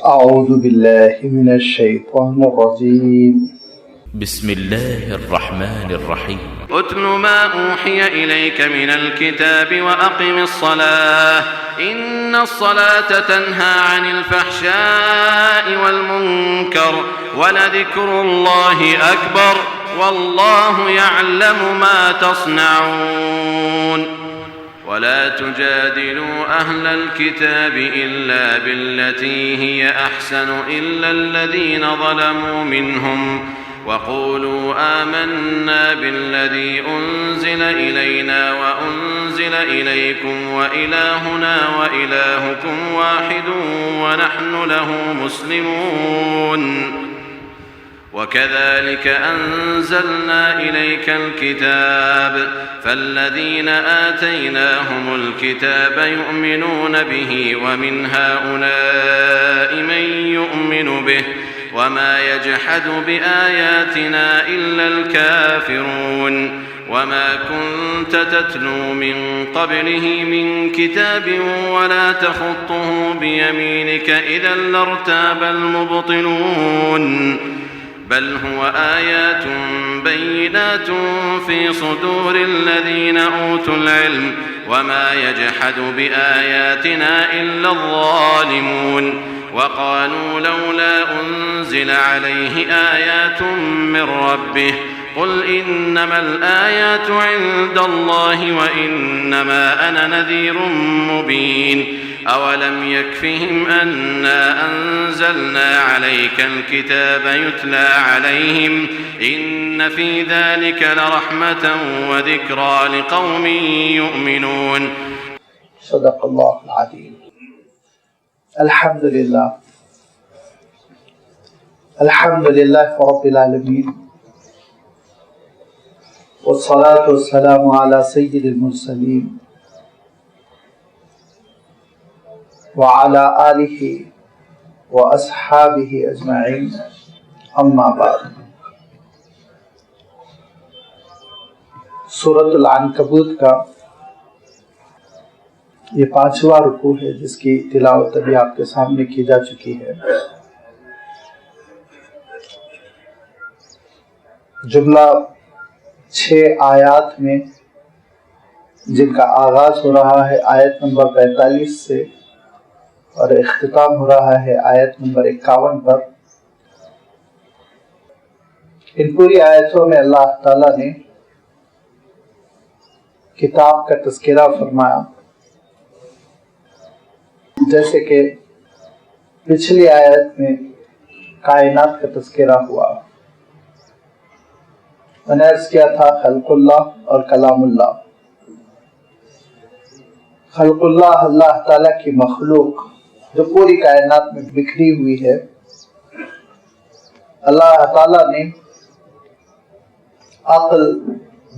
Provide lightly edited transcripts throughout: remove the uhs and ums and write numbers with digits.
أعوذ بالله من الشيطان الرجيم بسم الله الرحمن الرحيم اتل ما أوحي إليك من الكتاب وأقم الصلاة إن الصلاة تنهى عن الفحشاء والمنكر ولذكر الله أكبر والله يعلم ما تصنعون ولا تجادلوا أهل الكتاب إلا بالتي هي أحسن إلا الذين ظلموا منهم وقولوا آمنا بالذي أنزل إلينا وأنزل إليكم وإلهنا وإلهكم واحد ونحن له مسلمون وكذلك أنزلنا إليك الكتاب فالذين آتيناهم الكتاب يؤمنون به ومن هؤلاء من يؤمن به وما يجحد بآياتنا إلا الكافرون وما كنت تتلو من قبله من كتاب ولا تخطه بيمينك إذا لارتاب المبطلون بل هو آيات بينات في صدور الذين أوتوا العلم وما يجحد بآياتنا إلا الظالمون وقالوا لولا أنزل عليه آيات من ربه قل إنما الآيات عند الله وإنما أنا نذير مبين أولم يكفهم أنا أنزلنا عليك الكتاب يتلى عليهم إن في ذلك لرحمة وذكرى لقوم يؤمنون صدق الله العظيم. الحمد لله رب العالمين والصلاة والسلام على سيد المرسلين وعلى آله وأصحابه أجمعين أما بعد. سورۃ العنکبوت کا یہ 5واں رکوع ہے جس کی تلاوت ابھی آپ کے سامنے کی جا چکی ہے. جملہ 6 آیات میں جن کا آغاز ہو رہا ہے آیت نمبر 45 سے اور اختتام ہو رہا ہے آیت نمبر 51 پر. ان پوری آیتوں میں اللہ تعالیٰ نے کتاب کا تذکرہ فرمایا، جیسے کہ پچھلی آیت میں کائنات کا تذکرہ ہوا. میں نے عرض کیا تھا خلق اللہ اور کلام اللہ. خلق اللہ اللہ تعالیٰ کی مخلوق جو پوری کائنات میں بکھری ہوئی ہے. اللہ تعالیٰ نے عقل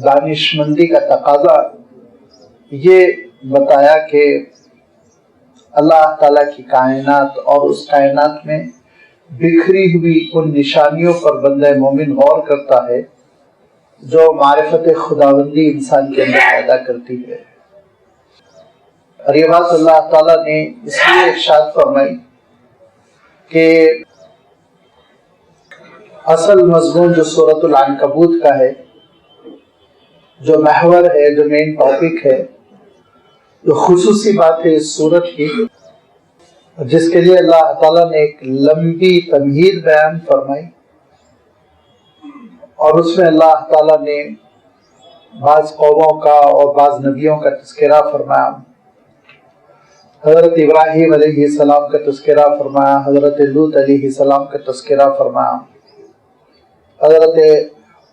دانشمندی کا تقاضا یہ بتایا کہ اللہ تعالیٰ کی کائنات اور اس کائنات میں بکھری ہوئی ان نشانیوں پر بندہ مومن غور کرتا ہے جو معرفت خداوندی انسان کے اندر پیدا کرتی ہے. اور یہ بات اللہ تعالیٰ نے اس لیے ارشاد فرمائی کہ اصل مضمون جو سورۃ العنکبوت کا ہے، جو محور ہے، جو مین ٹاپک ہے، جو خصوصی بات ہے اس سورت کی، جس کے لیے اللہ تعالیٰ نے ایک لمبی تمہید بیان فرمائی، اور اس میں اللہ تعالیٰ نے بعض قوموں کا اور بعض نبیوں کا تذکرہ فرمایا. حضرت ابراہیم علیہ السلام کا تذکرہ فرمایا، حضرت لوط علیہ السلام کا تذکرہ فرمایا، حضرت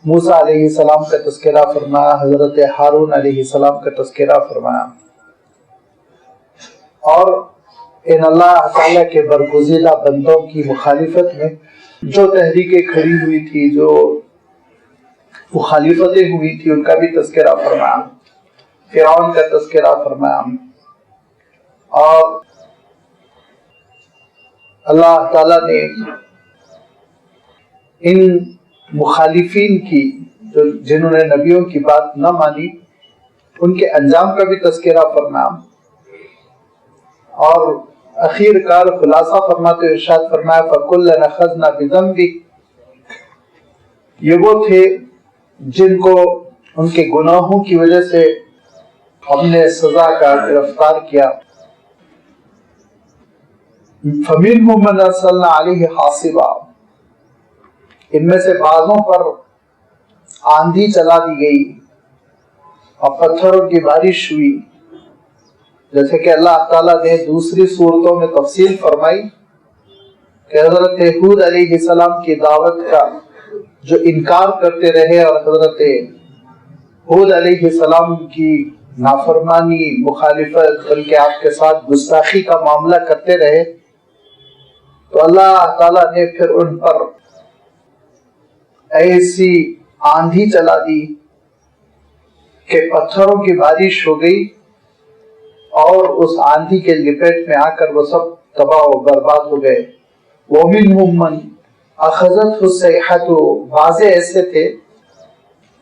موسیٰ علیہ السلام کا تذکرہ فرمایا، حضرت ہارون علیہ السلام کا تذکرہ فرمایا. اور ان اللہ تعالیٰ کے برگزیدہ بندوں کی مخالفت میں جو تحریکیں کھڑی ہوئی تھی، جو مخالفتیں ہوئی تھی، ان کا بھی تذکرہ فرمایا. فرعون کا تذکرہ فرمایا. اور اللہ تعالیٰ نے ان مخالفین کی جنہوں نے نبیوں کی بات نہ مانی ان کے انجام کا بھی تذکرہ فرمایا. اور اخیر کار خلاصہ فرماتے ہوئے ارشاد فرمایا فَكُلًّا أَخَذْنَا بِذَنبِهِ، یہ وہ تھے جن کو ان کے گناہوں کی وجہ سے ہم نے سزا کا گرفتار کیا. فَمِنْهُمْ مَنْ أَرْسَلْنَا عَلَيْهِ حَاصِبًا، ان میں سے بعضوں پر آندھی چلا دی گئی اور پتھروں کی بارش ہوئی، جیسے کہ اللہ تعالیٰ نے دوسری صورتوں میں تفصیل فرمائی کہ حضرت ہود علیہ السلام کی دعوت کا جو انکار کرتے رہے اور حضرت ہود علیہ السلام کی نافرمانی، مخالفت، بلکہ آپ کے ساتھ گستاخی کا معاملہ کرتے رہے، تو اللہ تعالیٰ نے پھر ان پر ایسی آندھی چلا دی کہ پتھروں کی بارش ہو گئی اور اس آندھی کے لپیٹ میں آ کر وہ سب تباہ و برباد ہو گئے. وَمِنْهُمْ مَنْ أَخَذَتْهُ الصَّيْحَةُ، بعض ایسے تھے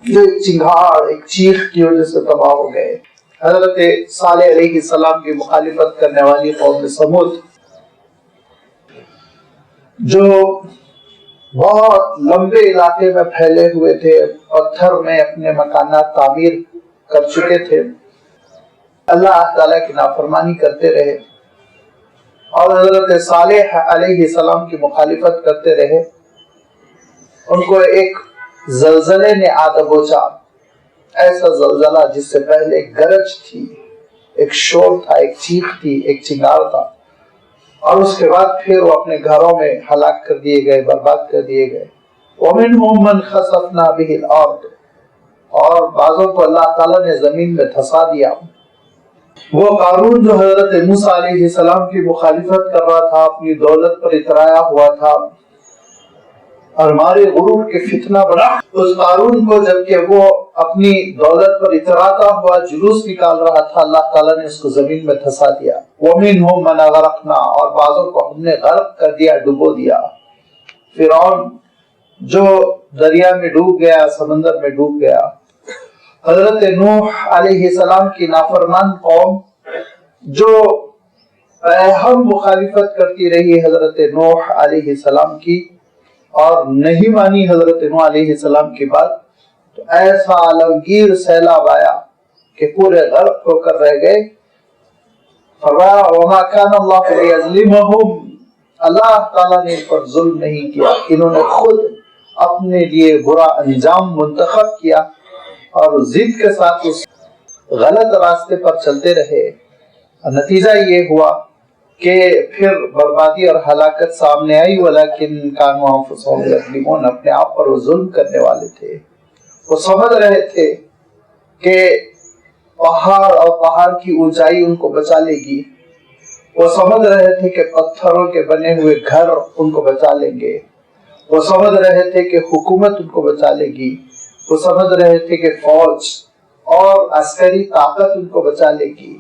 جو ایک چنگھاڑ، ایک چیخ کی وجہ سے تباہ ہو گئے. حضرت صالح علیہ السلام کی مخالفت کرنے والی قوم سمود، جو بہت لمبے علاقے میں پھیلے ہوئے تھے، پتھر میں اپنے مکانات تعمیر کر چکے تھے، اللہ تعالیٰ کی نافرمانی کرتے رہے اور حضرت صالح علیہ السلام کی مخالفت کرتے رہے. ان کو ایک زلزلے نے آ دبوچا، ایسا زلزلہ جس سے پہلے ایک گرج تھی، ایک شور تھا، ایک چیخ تھی، ایک چنگار تھا، اور اس کے بعد پھر وہ اپنے گھروں میں ہلاک کر دیے گئے، برباد کر دیے گئے. وَمِنْهُمْ مَنْ خَسَفْنَا بِهِ الْأَرْضِ، اور بعضوں کو اللہ تعالیٰ نے زمین میں دھسا دیا. وہ قارون جو حضرت موسیٰ علیہ السلام کی مخالفت کر رہا تھا، اپنی دولت پر اترایا ہوا تھا اور ہمارے غرور کے فتنہ بنا، اس قارون کو جبکہ وہ اپنی دولت پر اتراتا ہوا جلوس نکال رہا تھا، اللہ تعالیٰ نے اس کو زمین میں دھسا دیا. وَمِنْهُمْ مَنْ أَغْرَقْنَا، اور بعضوں کو ہم نے غرق کر دیا، ڈبو دیا. فرعون جو دریا میں ڈوب گیا، سمندر میں ڈوب گیا. حضرت نوح علیہ السلام کی نافرمان قوم جو ہم مخالفت کرتی رہی حضرت نوح علیہ السلام کی اور نہیں مانی حضرت نوح علیہ السلام کی بات، تو ایسا عالمگیر سیلاب آیا کہ پورے غرق ہو کر رہ گئے. فرمایا وَمَا كَانَ اللَّهُ لِيَظْلِمَهُمْ، اللہ تعالیٰ نے ان پر ظلم نہیں کیا، انہوں نے خود اپنے لیے برا انجام منتخب کیا اور ضد کے ساتھ اس غلط راستے پر چلتے رہے. نتیجہ یہ ہوا کہ پھر بربادی اور ہلاکت سامنے آئی. وَلَكِنْ كَانُوا أَنفُسَهُمْ يَظْلِمُونَ، اپنے آپ پر وہ ظلم کرنے والے تھے. وہ سمجھ رہے تھے کہ پہاڑ اور پہاڑ کی اونچائی ان کو بچا لے گی، وہ سمجھ رہے تھے کہ پتھروں کے بنے ہوئے گھر ان کو بچا لیں گے، وہ سمجھ رہے تھے کہ حکومت ان کو بچا لے گی، وہ سمجھ رہے تھے کہ فوج اور عسکری طاقت ان کو بچا لے گی.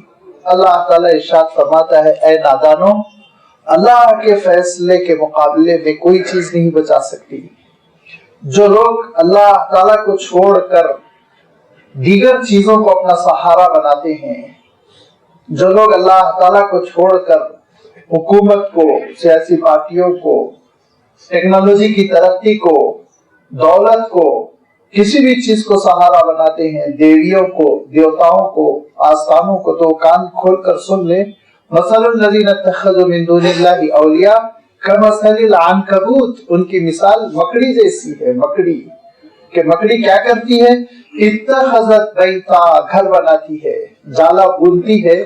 اللہ تعالیٰ ارشاد فرماتا ہے اے نادانوں، اللہ کے فیصلے کے مقابلے میں کوئی چیز نہیں بچا سکتی. جو لوگ اللہ تعالیٰ کو چھوڑ کر دیگر چیزوں کو اپنا سہارا بناتے ہیں، جو لوگ اللہ تعالیٰ کو چھوڑ کر حکومت کو، سیاسی پارٹیوں کو، ٹیکنالوجی کی ترقی کو، دولت کو، کسی بھی چیز کو سہارا بناتے ہیں، دیویوں کو، دیوتاؤں کو، آستانوں کو، تو کان کھول کر سن لیں. مثل الذین اتخذوا من دون اللہ اولیاء کمثل العنکبوت، ان کی مثال مکڑی جیسی ہے. مکڑی کہ مکڑی کیا کرتی ہے؟ اتخذت بیتا، گھر بناتی ہے، جالا بنتی ہے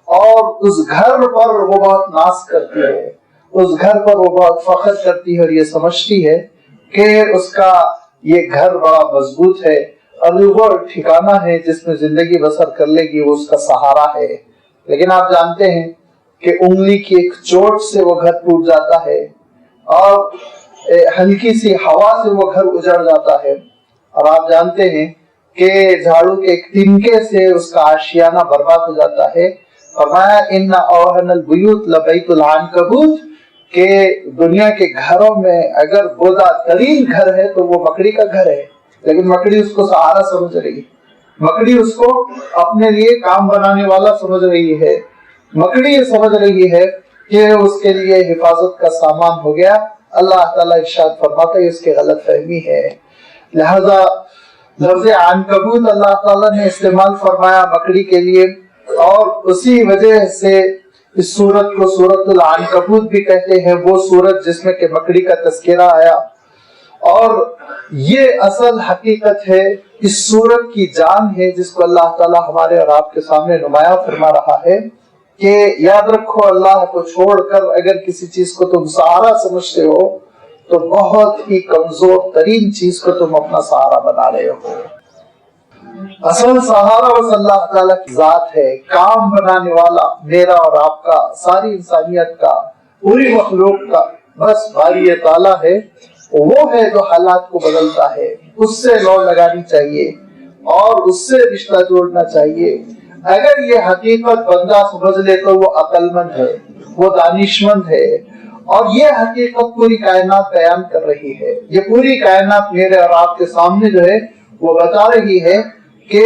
اور اس گھر پر وہ بہت ناز کرتی ہے، اس گھر پر وہ بہت فخر کرتی ہے اور یہ سمجھتی ہے کہ اس کا یہ گھر بڑا مضبوط ہے اور وہ ٹھکانہ ہے جس میں زندگی بسر کر لے گی، وہ اس کا سہارا ہے. لیکن آپ جانتے ہیں کہ انگلی کی ایک چوٹ سے وہ گھر ٹوٹ جاتا ہے اور ہلکی سی ہوا سے وہ گھر اجڑ جاتا ہے، اور آپ جانتے ہیں کہ جھاڑو کے ایک تنکے سے اس کا آشیانہ برباد ہو جاتا ہے. فرمایا ان اوہن البیوت لبیت العنکبوت، کہ دنیا کے گھروں میں اگر بودا ترین گھر ہے تو وہ مکڑی کا گھر ہے. لیکن مکڑی اس کو سہارا سمجھ رہی ہے، مکڑی اس کو اپنے لیے کام بنانے والا سمجھ رہی ہے. مکڑی یہ سمجھ رہی ہے کہ اس کے لیے حفاظت کا سامان ہو گیا۔ اللہ تعالیٰ ارشاد فرماتا ہے اس کی غلط فہمی ہے۔ لہذا لفظ عنکبوت اللہ تعالیٰ نے استعمال فرمایا مکڑی کے لیے، اور اسی وجہ سے اس سورت کو سورت العنکبوت بھی کہتے ہیں، وہ سورت جس میں کہ مکڑی کا تذکرہ آیا۔ اور یہ اصل حقیقت ہے، اس سورت کی جان ہے جس کو اللہ تعالیٰ ہمارے اور آپ کے سامنے نمایاں فرما رہا ہے کہ یاد رکھو اللہ کو چھوڑ کر اگر کسی چیز کو تم سہارا سمجھتے ہو تو بہت ہی کمزور ترین چیز کو تم اپنا سہارا بنا رہے ہو۔ اصل سہارا بس اللہ تعالیٰ کی ذات ہے، کام بنانے والا میرا اور آپ کا، ساری انسانیت کا، پوری مخلوق کا بس باری تعالیٰ ہے۔ وہ ہے جو حالات کو بدلتا ہے، اس سے لو لگانی چاہیے اور اس سے رشتہ جوڑنا چاہیے۔ اگر یہ حقیقت بندہ سمجھ لے تو وہ عقل مند ہے، وہ دانشمند ہے، اور یہ حقیقت پوری کائنات بیان کر رہی ہے۔ یہ پوری کائنات میرے اور آپ کے سامنے جو ہے وہ بتا رہی ہے کہ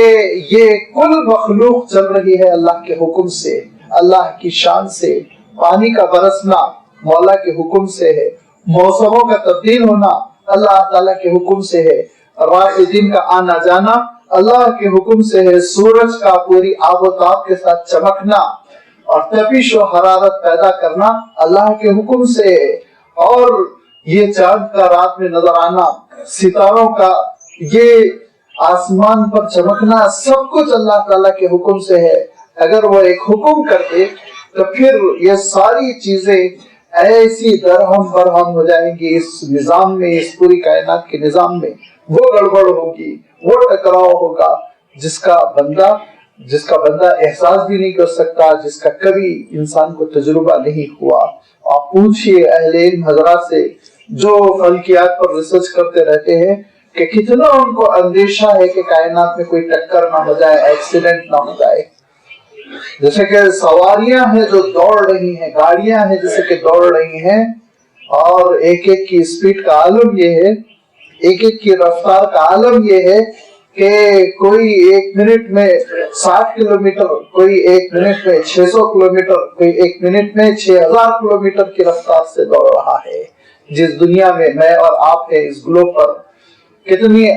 یہ کل مخلوق چل رہی ہے اللہ کے حکم سے، اللہ کی شان سے۔ پانی کا برسنا مولا کے حکم سے ہے، موسموں کا تبدیل ہونا اللہ تعالیٰ کے حکم سے ہے، رات دن کا آنا جانا اللہ کے حکم سے ہے، سورج کا پوری آب و تاب کے ساتھ چمکنا اور تپش و حرارت پیدا کرنا اللہ کے حکم سے ہے، اور یہ چاند کا رات میں نظر آنا، ستاروں کا یہ آسمان پر چمکنا، سب کچھ اللہ تعالیٰ کے حکم سے ہے۔ اگر وہ ایک حکم کر دے تو پھر یہ ساری چیزیں ایسی درہم برہم ہو جائیں گی اس نظام میں، اس پوری کائنات کے نظام میں۔ وہ گڑبڑ ہوگی، وہ ٹکراؤ ہوگا جس کا بندہ احساس بھی نہیں کر سکتا، جس کا کبھی انسان کو تجربہ نہیں ہوا۔ آپ پوچھئے اہل علم حضرات سے جو فلکیات پر ریسرچ کرتے رہتے ہیں کہ کتنا ان کو اندیشہ ہے کہ کائنات میں کوئی ٹکر نہ ہو جائے، ایکسیڈنٹ نہ ہو جائے۔ جیسے کہ سواریاں ہیں جو دوڑ رہی ہیں، گاڑیاں ہیں جیسے کہ دوڑ رہی ہیں، اور ایک ایک کی سپیڈ کا عالم یہ ہے، ایک ایک کی رفتار کا عالم یہ ہے کہ کوئی ایک منٹ میں 60 کلومیٹر، کوئی ایک منٹ میں 600 کلومیٹر، کوئی ایک منٹ میں 6000 کلومیٹر کی رفتار سے دوڑ رہا ہے۔ جس دنیا میں میں اور آپ ہیں، اس گلوب پر کتنی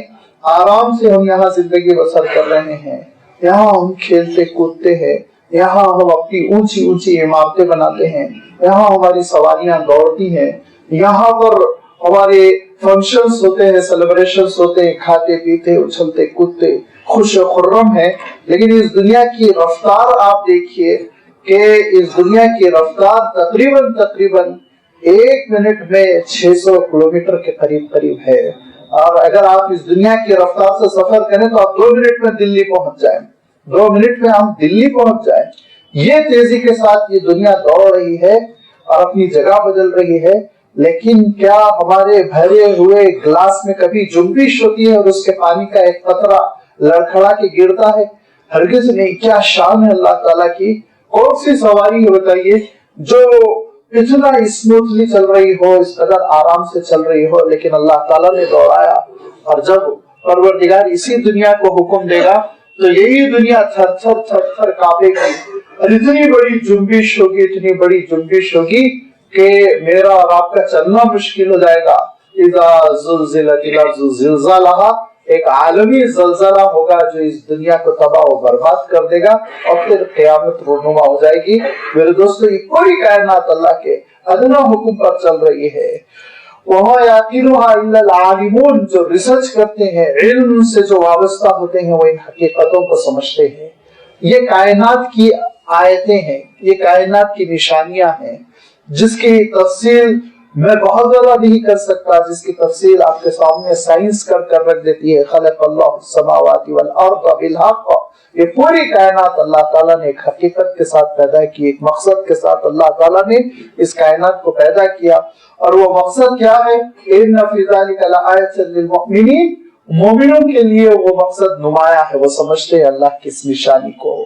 آرام سے ہم یہاں زندگی بسر کر رہے ہیں، یہاں ہم کھیلتے کودتے ہیں، یہاں ہم اپنی اونچی اونچی عمارتیں بناتے ہیں، یہاں ہماری سواریاں دوڑتی ہیں، یہاں پر ہمارے فنکشنز ہوتے ہیں، سیلیبریشنز ہوتے ہیں، کھاتے پیتے اچھلتے کودتے خوش و خرم ہیں۔ لیکن اس دنیا کی رفتار آپ دیکھیے کہ اس دنیا کی رفتار تقریباً ایک منٹ میں 600 کلومیٹر کے قریب ہے، اور اگر آپ اس دنیا کی رفتار سے سفر کریں تو آپ 2 منٹ میں دلی پہنچ جائیں، 2 منٹ میں ہم دلی پہنچ جائیں۔ یہ تیزی کے ساتھ یہ دنیا دوڑ رہی ہے اور اپنی جگہ بدل رہی ہے، لیکن کیا ہمارے بھرے ہوئے گلاس میں کبھی جنبش ہوتی ہے اور اس کے پانی کا ایک قطرہ لڑکھڑا کے گرتا ہے؟ ہرگز نہیں۔ کیا شان ہے اللہ تعالیٰ کی، کون سی سواری ہے بتائیے جو اتنا اسموتھلی چل رہی ہو، اس قدر آرام سے چل رہی ہو، لیکن اللہ تعالیٰ نے دوڑایا۔ اور جب پروردگار اسی دنیا کو حکم دے گا تو یہی دنیا تھر تھر تھر تھر کانپے گی، اور اتنی بڑی جنبش ہوگی، اتنی بڑی جنبش ہوگی کہ میرا اور آپ کا چلنا مشکل ہو جائے گا۔ اذا زلزلت الارض زلزالہا، ایک عالمی زلزلہ ہوگا جو اس دنیا کو تباہ و برباد کر دے گا، اور پھر قیامت رونما ہو جائے گی۔ میرے دوستو، یہ پوری کائنات اللہ کے ادنا حکم پر چل رہی ہے۔ وَمَا يَعْقِلُهَا إِلَّا الْعَالِمُونَ، جو ریسرچ کرتے ہیں، علم سے جو وابستہ ہوتے ہیں، وہ ان حقیقتوں کو سمجھتے ہیں۔ یہ کائنات کی آیتیں ہیں، یہ کائنات کی نشانیاں ہیں، جس کی تفصیل میں بہت زیادہ نہیں کر سکتا، جس کی تفصیل آپ کے سامنے سائنس کر رکھ دیتی ہے۔ خلق اللہ السماوات والارض بالحق، یہ پوری کائنات اللہ تعالیٰ نے ایک حقیقت کے ساتھ پیدا کی، ایک مقصد کے ساتھ اللہ تعالیٰ نے اس کائنات کو پیدا کیا، اور وہ مقصد کیا ہے؟ ان فی ذلک لآیۃ للمؤمنین، مومنوں کے لیے وہ مقصد نمایاں ہے، وہ سمجھتے ہیں اللہ کی اس نشانی کو۔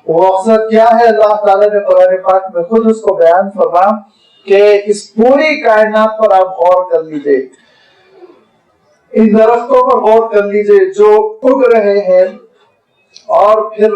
وہ مقصد کیا ہے؟ اللہ تعالیٰ نے قرآن پاک میں خود اس کو بیان فرمایا کہ اس پوری کائنات پر آپ غور کر لیجئے، ان درختوں پر غور کر لیجئے جو اگ رہے ہیں، اور پھر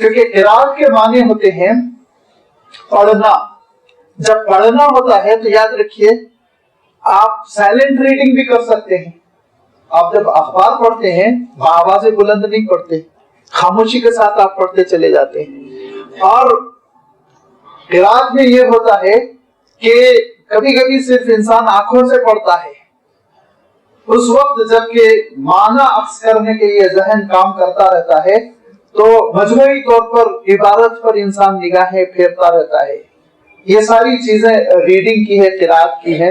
کیونکہ قرات کے معنی ہوتے ہیں پڑھنا. جب پڑھنا ہوتا ہے تو یاد رکھیے آپ سائلنٹ ریڈنگ بھی کر سکتے ہیں. آپ جب اخبار پڑھتے ہیں آواز بلند نہیں پڑھتے, خاموشی کے ساتھ آپ پڑھتے چلے جاتے ہیں. اور قرات میں یہ ہوتا ہے کہ کبھی کبھی صرف انسان آنکھوں سے پڑھتا ہے. اس وقت جب کہ معنی اخذ کرنے کے لیے ذہن کام کرتا رہتا ہے تو مجموعی طور پر عبارت پر انسان نگاہیں پھیرتا رہتا ہے. یہ ساری چیزیں ریڈنگ کی ہے, قرات کی ہے.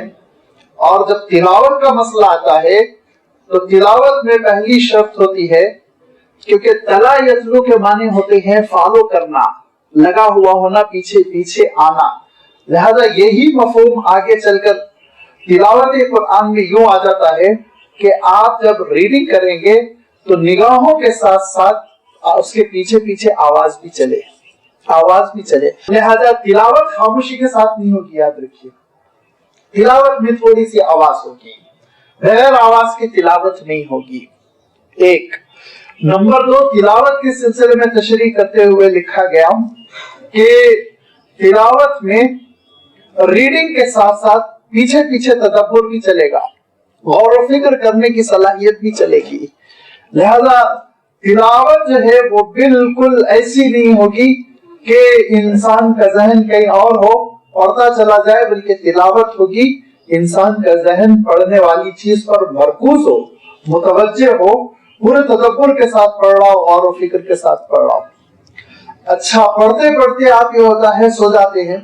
اور جب تلاوت کا مسئلہ آتا ہے تو تلاوت میں پہلی شرط ہوتی ہے, کیونکہ تلا یتلو کے معنی ہوتے ہیں فالو کرنا, لگا ہوا ہونا, پیچھے پیچھے آنا. لہذا یہی مفہوم آگے چل کر تلاوت قرآن میں یوں آ جاتا ہے کہ آپ جب ریڈنگ کریں گے تو نگاہوں کے ساتھ ساتھ اس کے پیچھے پیچھے آواز بھی چلے. لہذا تلاوت خاموشی کے ساتھ نہیں ہوگی, یاد رکھیے. تلاوت میں تھوڑی سی آواز ہوگی, بغیر آواز کی تلاوت نہیں ہوگی. ایک نمبر 2, تلاوت کے سلسلے میں تشریح کرتے ہوئے لکھا گیا کہ تلاوت میں ریڈنگ کے ساتھ ساتھ پیچھے پیچھے تدبر بھی چلے گا, غور و فکر کرنے کی صلاحیت بھی چلے گی. لہذا تلاوت جو ہے وہ بالکل ایسی نہیں ہوگی کہ انسان کا ذہن کہیں اور ہو, پڑھتا چلا جائے, بلکہ تلاوت ہوگی انسان کا ذہن پڑھنے والی چیز پر مرکوز ہو, متوجہ ہو, پورے تدبر کے ساتھ پڑھ رہا ہو, غور و فکر کے ساتھ پڑھ رہا ہو. اچھا, پڑھتے پڑھتے آپ یہ ہوتا ہے سو جاتے ہیں,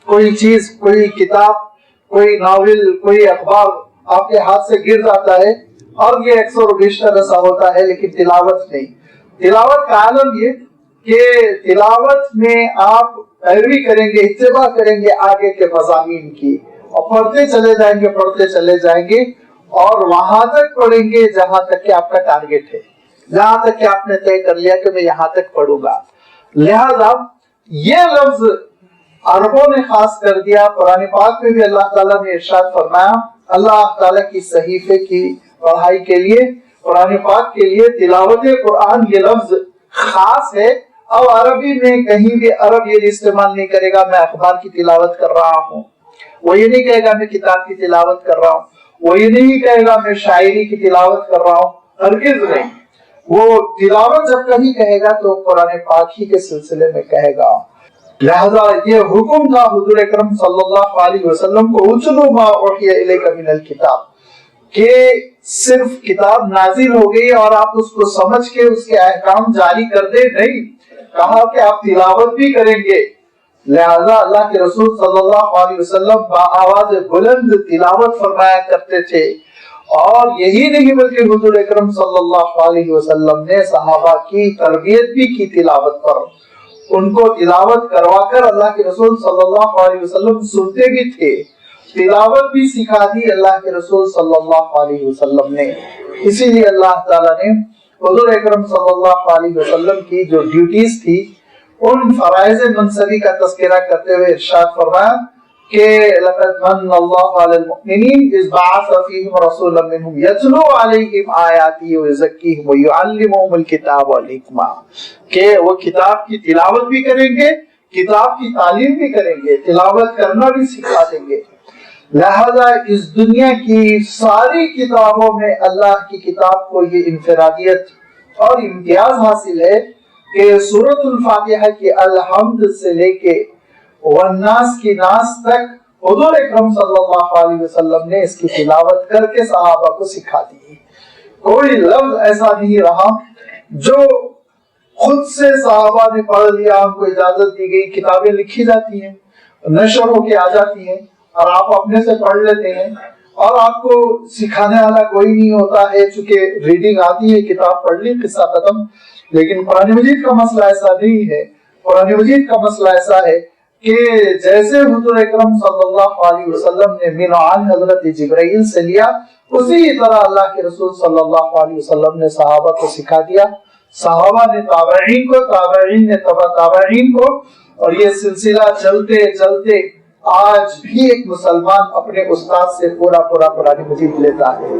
کوئی چیز, کوئی کتاب, کوئی ناول, کوئی اخبار آپ کے ہاتھ سے گر جاتا ہے, اور یہ اکثر و بیشتر ایسا ہوتا ہے, لیکن تلاوت نہیں. تلاوت کا عالم یہ کہ تلاوت میں آپ پیروی کریں گے, اتباع کریں گے آگے کے مضامین کی, اور پڑھتے چلے جائیں گے اور وہاں تک پڑھیں گے جہاں تک کہ آپ کا ٹارگٹ ہے, جہاں تک کہ آپ نے طے کر لیا کہ میں یہاں تک پڑھوں گا. لہذا یہ لفظ عربوں نے خاص کر دیا. قرآن پاک میں بھی اللہ تعالیٰ نے ارشاد فرمایا, اللہ تعالیٰ کی صحیفے کی پڑھائی کے لیے, قرآن پاک کے لیے تلاوت قرآن یہ لفظ خاص ہے. اب عربی میں کہیں بھی عرب یہ استعمال نہیں کرے گا میں اخبار کی تلاوت کر رہا ہوں, وہ یہ نہیں کہے گا میں کتاب کی تلاوت کر رہا ہوں, وہ یہ نہیں کہے گا میں شاعری کی تلاوت کر رہا ہوں, ہرگز نہیں. وہ تلاوت جب کہیں کہے گا تو قرآن پاک ہی کے سلسلے میں کہے گا. لہذا یہ حکم تھا حضور اکرم صلی اللہ علیہ وسلم کو, اتلو ما اوحی الیک من الکتاب, کہ صرف کتاب نازل ہو گئی اور آپ اس کو سمجھ کے اس کے احکام جاری کر دے, نہیں, کہا کہ آپ تلاوت بھی کریں گے. لہذا اللہ کے رسول صلی اللہ علیہ وسلم بآواز بلند تلاوت فرمایا کرتے تھے. اور یہی نہیں بلکہ حضور اکرم صلی اللہ علیہ وسلم نے صحابہ کی تربیت بھی کی تلاوت پر. ان کو تلاوت کروا کر اللہ کے رسول صلی اللہ علیہ وسلم سنتے بھی تھے, تلاوت بھی سکھا دی اللہ کے رسول صلی اللہ علیہ وسلم نے. اسی لیے اللہ تعالیٰ نے حضور اکرم صلی اللہ علیہ وسلم کی جو ڈیوٹیز تھی ان فرائض منصبی کا تذکرہ کرتے ہوئے ارشاد فرمایا کہ لقد من اللہ علی المؤمنین اذ بعث فیہم رسولا منہم یتلو علیہم آیاتہ ویزکیہم ویعلمہم الکتاب والحکمہ, کہ وہ کتاب کی تلاوت بھی کریں گے, کتاب کی تعلیم بھی کریں گے, تلاوت کرنا بھی سکھا دیں گے. لہذا اس دنیا کی ساری کتابوں میں اللہ کی کتاب کو یہ انفرادیت اور امتیاز حاصل ہے کہ سورۃ الفاتحہ کی الحمد سے لے کے والناس کی ناس تک حضور اکرم صلی اللہ علیہ وسلم نے اس کی تلاوت کر کے صحابہ کو سکھا دی. کوئی لفظ ایسا نہیں رہا جو خود سے صحابہ نے پڑھ لیا, ان کو اجازت دی گئی, کتابیں لکھی جاتی ہیں, نشر ہو کے آ جاتی ہیں اور آپ اپنے سے پڑھ لیتے ہیں, اور آپ کو سکھانے والا کوئی نہیں ہوتا ہے, چونکہ ریڈنگ آتی ہے, کتاب پڑھ لی, قصہ ختم. لیکن قرآن مجید کا مسئلہ ایسا نہیں ہے. قرآن مجید کا مسئلہ ایسا ہے کہ جیسے حضور اکرم صلی اللہ علیہ وسلم نے من عن حضرت جبرائیل سے لیا, اسی طرح اللہ کے رسول صلی اللہ علیہ وسلم نے صحابہ کو سکھا دیا, صحابہ نے تابعین کو, تابعین نے تبع تابعین کو, اور یہ سلسلہ چلتے چلتے آج بھی ایک مسلمان اپنے استاد سے پورا قرآن مجید لیتا ہے.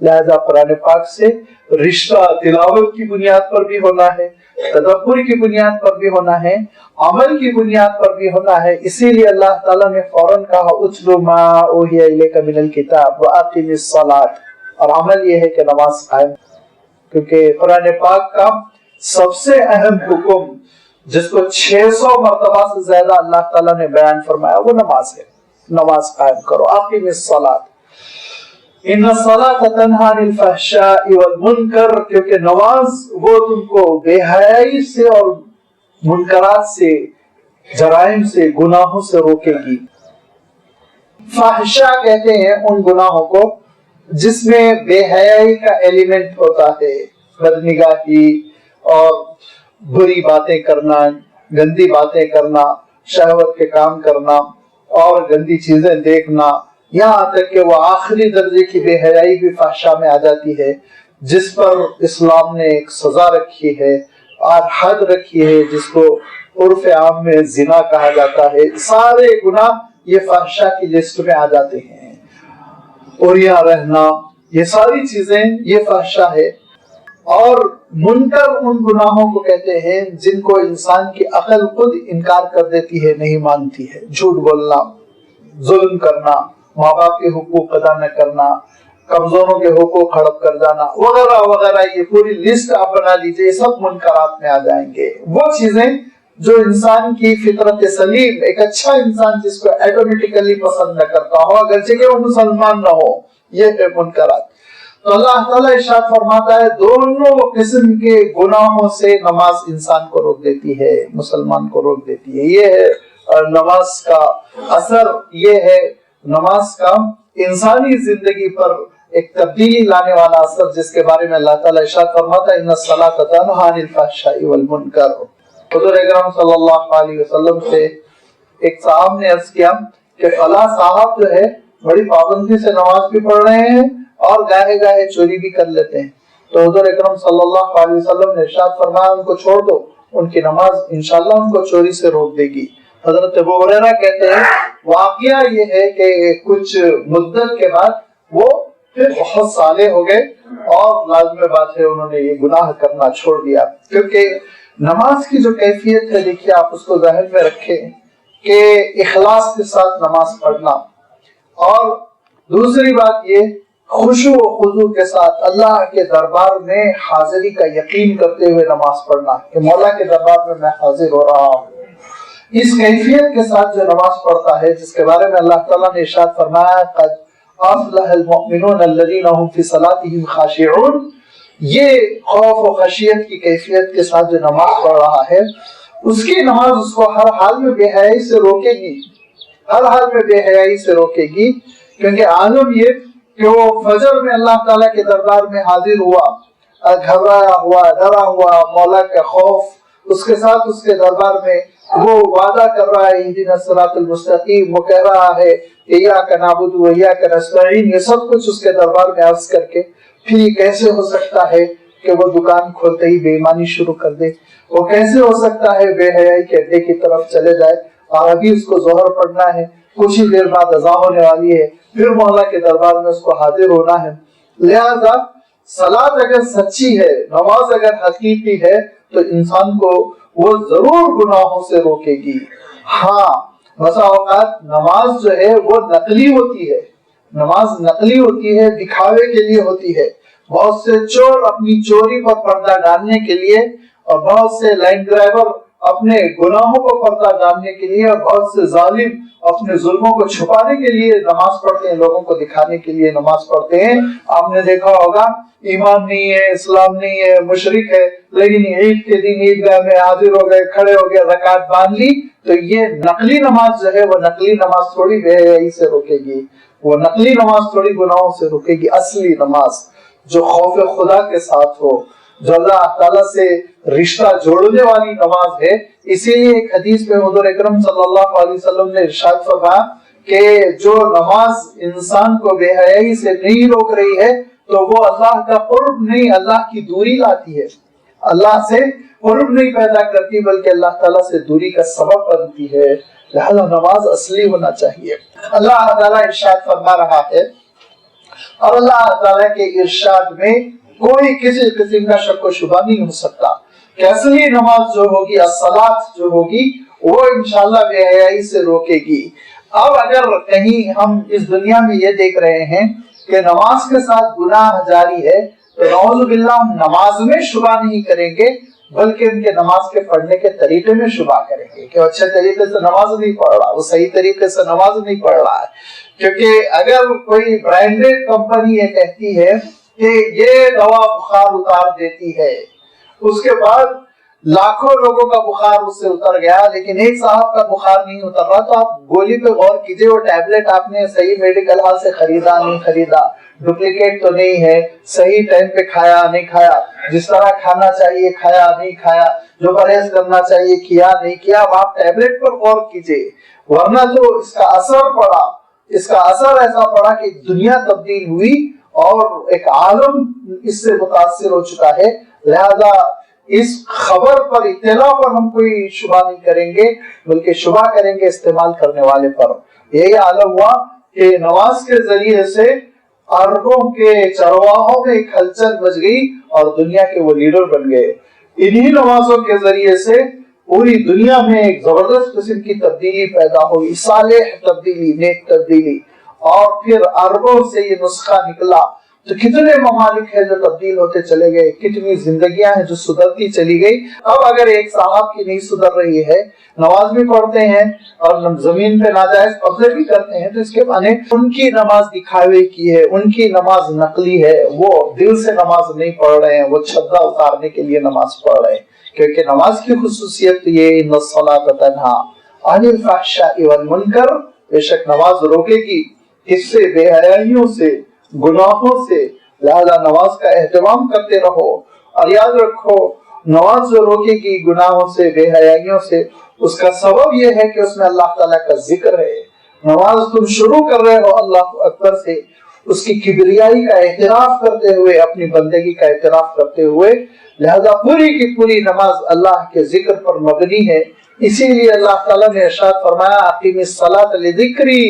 لہذا قرآن پاک سے رشتہ تلاوت کی بنیاد پر بھی ہونا ہے، تدبر کی بنیاد پر بھی ہونا ہے، عمل کی بنیاد پر بھی ہونا ہے۔ اسی لیے اللہ تعالیٰ نے فوراً کہا اتلو ما اوحی الیک من الکتاب واقم الصلاۃ، اور عمل یہ ہے کہ نماز قائم، کیونکہ قرآن پاک کا سب سے اہم حکم جس کو 600 مرتبہ سے زیادہ اللہ تعالیٰ نے بیان فرمایا وہ نماز ہے۔ نماز قائم کرو، اقیم الصلاۃ ان الصلاۃ تنہی عن الفحشاء والمنکر، کیونکہ نماز وہ تم کو بے حیائی سے اور منکرات سے، جرائم سے، گناہوں سے روکے گی۔ فحشاء کہتے ہیں ان گناہوں کو جس میں بے حیائی کا ایلیمنٹ ہوتا ہے، بدنگاہی اور بری باتیں کرنا، گندی باتیں کرنا، شہوت کے کام کرنا اور گندی چیزیں دیکھنا، یہاں تک کہ وہ آخری درجے کی بے حیائی بھی فحشاء میں آ جاتی ہے، جس پر اسلام نے ایک سزا رکھی ہے اور حد رکھی ہے، جس کو عرف عام میں زنا کہا جاتا ہے۔ سارے گناہ یہ فحشاء کی لسٹ میں آ جاتے ہیں، اور یہاں رہنا، یہ ساری چیزیں یہ فحشاء ہے۔ اور منکر ان گناہوں کو کہتے ہیں جن کو انسان کی عقل خود انکار کر دیتی ہے، نہیں مانتی ہے، جھوٹ بولنا، ظلم کرنا، ماں باپ کے حقوق ادا نہ کرنا، کمزوروں کے حقوق ہڑپ کر جانا وغیرہ وغیرہ، یہ پوری لسٹ آپ بنا لیجئے، سب منکرات میں آ جائیں گے۔ وہ چیزیں جو انسان کی فطرت سلیم، ایک اچھا انسان جس کو ایٹومیٹیکلی پسند نہ کرتا ہو اگرچہ کہ وہ مسلمان نہ ہو، یہ ہے منکرات۔ تو اللہ تعالیٰ ارشاد فرماتا ہے دونوں قسم کے گناہوں سے نماز انسان کو روک دیتی ہے، مسلمان کو روک دیتی ہے۔ یہ ہے نماز کا اثر، یہ ہے نماز کا انسانی زندگی پر ایک تبدیلی لانے والا اثر، جس کے بارے میں اللہ تعالیٰ ارشاد فرماتا ہے ان الصلاۃ تنہی عن الفحشاء والمنکر۔ حضور اکرم صلی اللہ علیہ وسلم سے ایک صاحب نے عرض کیا کہ فلاں صاحب جو ہے بڑی پابندی سے نماز بھی پڑھ رہے ہیں اور گاہے گاہے چوری بھی کر لیتے ہیں، تو حضور اکرم صلی اللہ علیہ وسلم نے ارشاد فرمایا ان کو چھوڑ دو، ان کی نماز انشاءاللہ ان کو چوری سے روک دے گی۔ حضرت ابو ہریرہ کہتے ہیں واقعہ یہ ہے کہ کچھ مدت کے بعد وہ پھر بہت صالح ہو گئے اور لازم بات ہے انہوں نے یہ گناہ کرنا چھوڑ دیا، کیونکہ نماز کی جو کیفیت ہے دیکھیے آپ اس کو ذہن میں رکھیں کہ اخلاص کے ساتھ نماز پڑھنا، اور دوسری بات یہ خشوع و خضوع کے ساتھ اللہ کے دربار میں حاضری کا یقین کرتے ہوئے نماز پڑھنا کہ مولا کے دربار میں میں حاضر ہو رہا ہوں۔ اس کیفیت کے ساتھ جو نماز پڑھتا ہے، جس کے بارے میں اللہ تعالیٰ نے ارشاد فرمایا قد افلح المؤمنون الذین هم فی صلاتهم خاشعون، یہ خوف و خشیت کی کیفیت کے ساتھ جو نماز پڑھ رہا ہے، اس کی نماز اس کو ہر حال میں بے حیائی سے روکے گی، ہر حال میں بے حیائی سے روکے گی، کیونکہ عالم یہ کہ وہ فجر میں اللہ تعالیٰ کے دربار میں حاضر ہوا، گھبرایا ہوا، ڈرا ہوا، مولا کا خوف اس کے ساتھ اس کے دربار میں وہ وعدہ کر رہا ہے اہدنا الصراط المستقیم، وہ کہہ رہا ہے ایاک نعبد و ایاک نستعین، یہ سب کچھ اس کے دربار میں عرض کر کے پھر یہ کیسے ہو سکتا ہے کہ وہ دکان کھولتے ہی بے ایمانی شروع کر دے، وہ کیسے ہو سکتا ہے بے حیائی کے اڈے کی طرف چلے جائے، اور ابھی اس کو ظہر پڑھنا ہے، کچھ ہی دیر بعد اذان ہونے والی ہے، پھر مولا کے دربار میں اس کو حاضر ہونا ہے۔ لہذا صلاۃ اگر سچی ہے، نماز اگر حقیقی ہے تو انسان کو وہ ضرور گناہوں سے روکے گی۔ ہاں بسا اوقات نماز جو ہے وہ نقلی ہوتی ہے، نماز نقلی ہوتی ہے، دکھاوے کے لیے ہوتی ہے۔ بہت سے چور اپنی چوری پر پردہ ڈالنے کے لیے، اور بہت سے لائن ڈرائیور اپنے گناہوں کو پردہ ڈالنے کے لیے، اور بہت سے ظالم اپنے ظلموں کو چھپانے کے لیے نماز پڑھتے ہیں، لوگوں کو دکھانے کے لیے نماز پڑھتے ہیں۔ آپ نے دیکھا ہوگا ایمان نہیں ہے، اسلام نہیں ہے، مشرک ہے، لیکن عید کے دن عیدگاہ میں حاضر ہو گئے، کھڑے ہو گئے، رکعت باندھ لی، تو یہ نقلی نماز جو ہے وہ نقلی نماز تھوڑی بے حیائی سے روکے گی، وہ نقلی نماز تھوڑی گناہوں سے روکے گی۔ اصلی نماز جو خوف خدا کے ساتھ ہو، جو اللہ تعالیٰ سے رشتہ جوڑنے والی نماز ہے۔ اسی لیے ایک حدیث میں حضور اکرم صلی اللہ علیہ وسلم نے ارشاد فرمایا کہ جو نماز انسان کو بے حیائی سے نہیں روک رہی ہے تو وہ اللہ کا قرب نہیں، اللہ کی دوری لاتی ہے، اللہ سے قرب نہیں پیدا کرتی بلکہ اللہ تعالیٰ سے دوری کا سبب بنتی ہے۔ لہذا نماز اصلی ہونا چاہیے۔ اللہ تعالیٰ ارشاد فرما رہا ہے اور اللہ تعالیٰ کے ارشاد میں کوئی کسی قسم کا شک و شبہ نہیں ہو سکتا کہ اصلی نماز جو ہوگی، الصلاۃ جو ہوگی، وہ انشاءاللہ بے حیائی سے روکے گی۔ اب اگر کہیں ہم اس دنیا میں یہ دیکھ رہے ہیں کہ نماز کے ساتھ گناہ جاری ہے تو نعوذ باللہ ہم نماز میں شبہ نہیں کریں گے، بلکہ ان کے نماز کے پڑھنے کے طریقے میں شبہ کریں گے کہ اچھے طریقے سے نماز نہیں پڑھ رہا، وہ صحیح طریقے سے نماز نہیں پڑھ رہا ہے۔ کیونکہ اگر کوئی برانڈیڈ کمپنی یہ کہتی ہے کہ یہ دوا بخار اتار دیتی ہے، اس کے بعد لاکھوں لوگوں کا بخار اس سے اتر گیا لیکن ایک صاحب کا بخار نہیں اتر رہا، تو آپ گولی پہ غور کیجئے، وہ ٹیبلٹ آپ نے صحیح میڈیکل ہال سے خریدا نہیں خریدا، ڈپلیکیٹ تو نہیں ہے، صحیح ٹائم پہ کھایا نہیں کھایا، جس طرح کھانا چاہیے کھایا نہیں کھایا، جو پرہیز کرنا چاہیے کیا نہیں کیا، اب آپ ٹیبلٹ پر غور کیجئے، ورنہ تو اس کا اثر پڑا، اس کا اثر ایسا پڑا کہ دنیا تبدیل ہوئی اور ایک عالم اس سے متاثر ہو چکا ہے۔ لہذا اس خبر پر، اطلاع پر ہم کوئی شبہ نہیں کریں گے، بلکہ شبہ کریں گے استعمال کرنے والے پر۔ یہی عالم ہوا کہ نماز کے ذریعے سے عربوں کے چرواہوں میں ایک ہلچل مچ گئی اور دنیا کے وہ لیڈر بن گئے۔ انہی نمازوں کے ذریعے سے پوری دنیا میں ایک زبردست قسم کی تبدیلی پیدا ہوئی، صالح تبدیلی، نیک تبدیلی، اور پھر عربوں سے یہ نسخہ نکلا تو کتنے ممالک ہیں جو تبدیل ہوتے چلے گئے، کتنی زندگیاں ہیں جو سدھرتی چلی گئی۔ اب اگر ایک صاحب کی نہیں سدھر رہی ہے، نماز بھی پڑھتے ہیں اور زمین پہ ناجائز قبضے بھی کرتے ہیں، تو اس کے معنی ان کی نماز دکھاوے کی ہے، ان کی نماز نقلی ہے، وہ دل سے نماز نہیں پڑھ رہے ہیں، وہ چھدا اتارنے کے لیے نماز پڑھ رہے ہیں۔ کیونکہ نماز کی خصوصیت یہ ان الصلاۃ تنہی عن الفحشاء والمنکر، بے شک نماز روکے گی اس سے، بے حیائیوں سے، گناہوں سے، لہذا نماز کا اہتمام کرتے رہو۔ اور یاد رکھو نماز جو روکے گی گناہوں سے، بے حیائیوں سے، اس کا سبب یہ ہے کہ اس میں اللہ تعالیٰ کا ذکر ہے۔ نماز تم شروع کر رہے ہو اللہ اکبر سے، اس کی کبریائی کا اعتراف کرتے ہوئے، اپنی بندگی کا اعتراف کرتے ہوئے، لہذا پوری کی پوری نماز اللہ کے ذکر پر مبنی ہے۔ اسی لیے اللہ تعالیٰ نے ارشاد فرمایا اقیم الصلاۃ لذکری،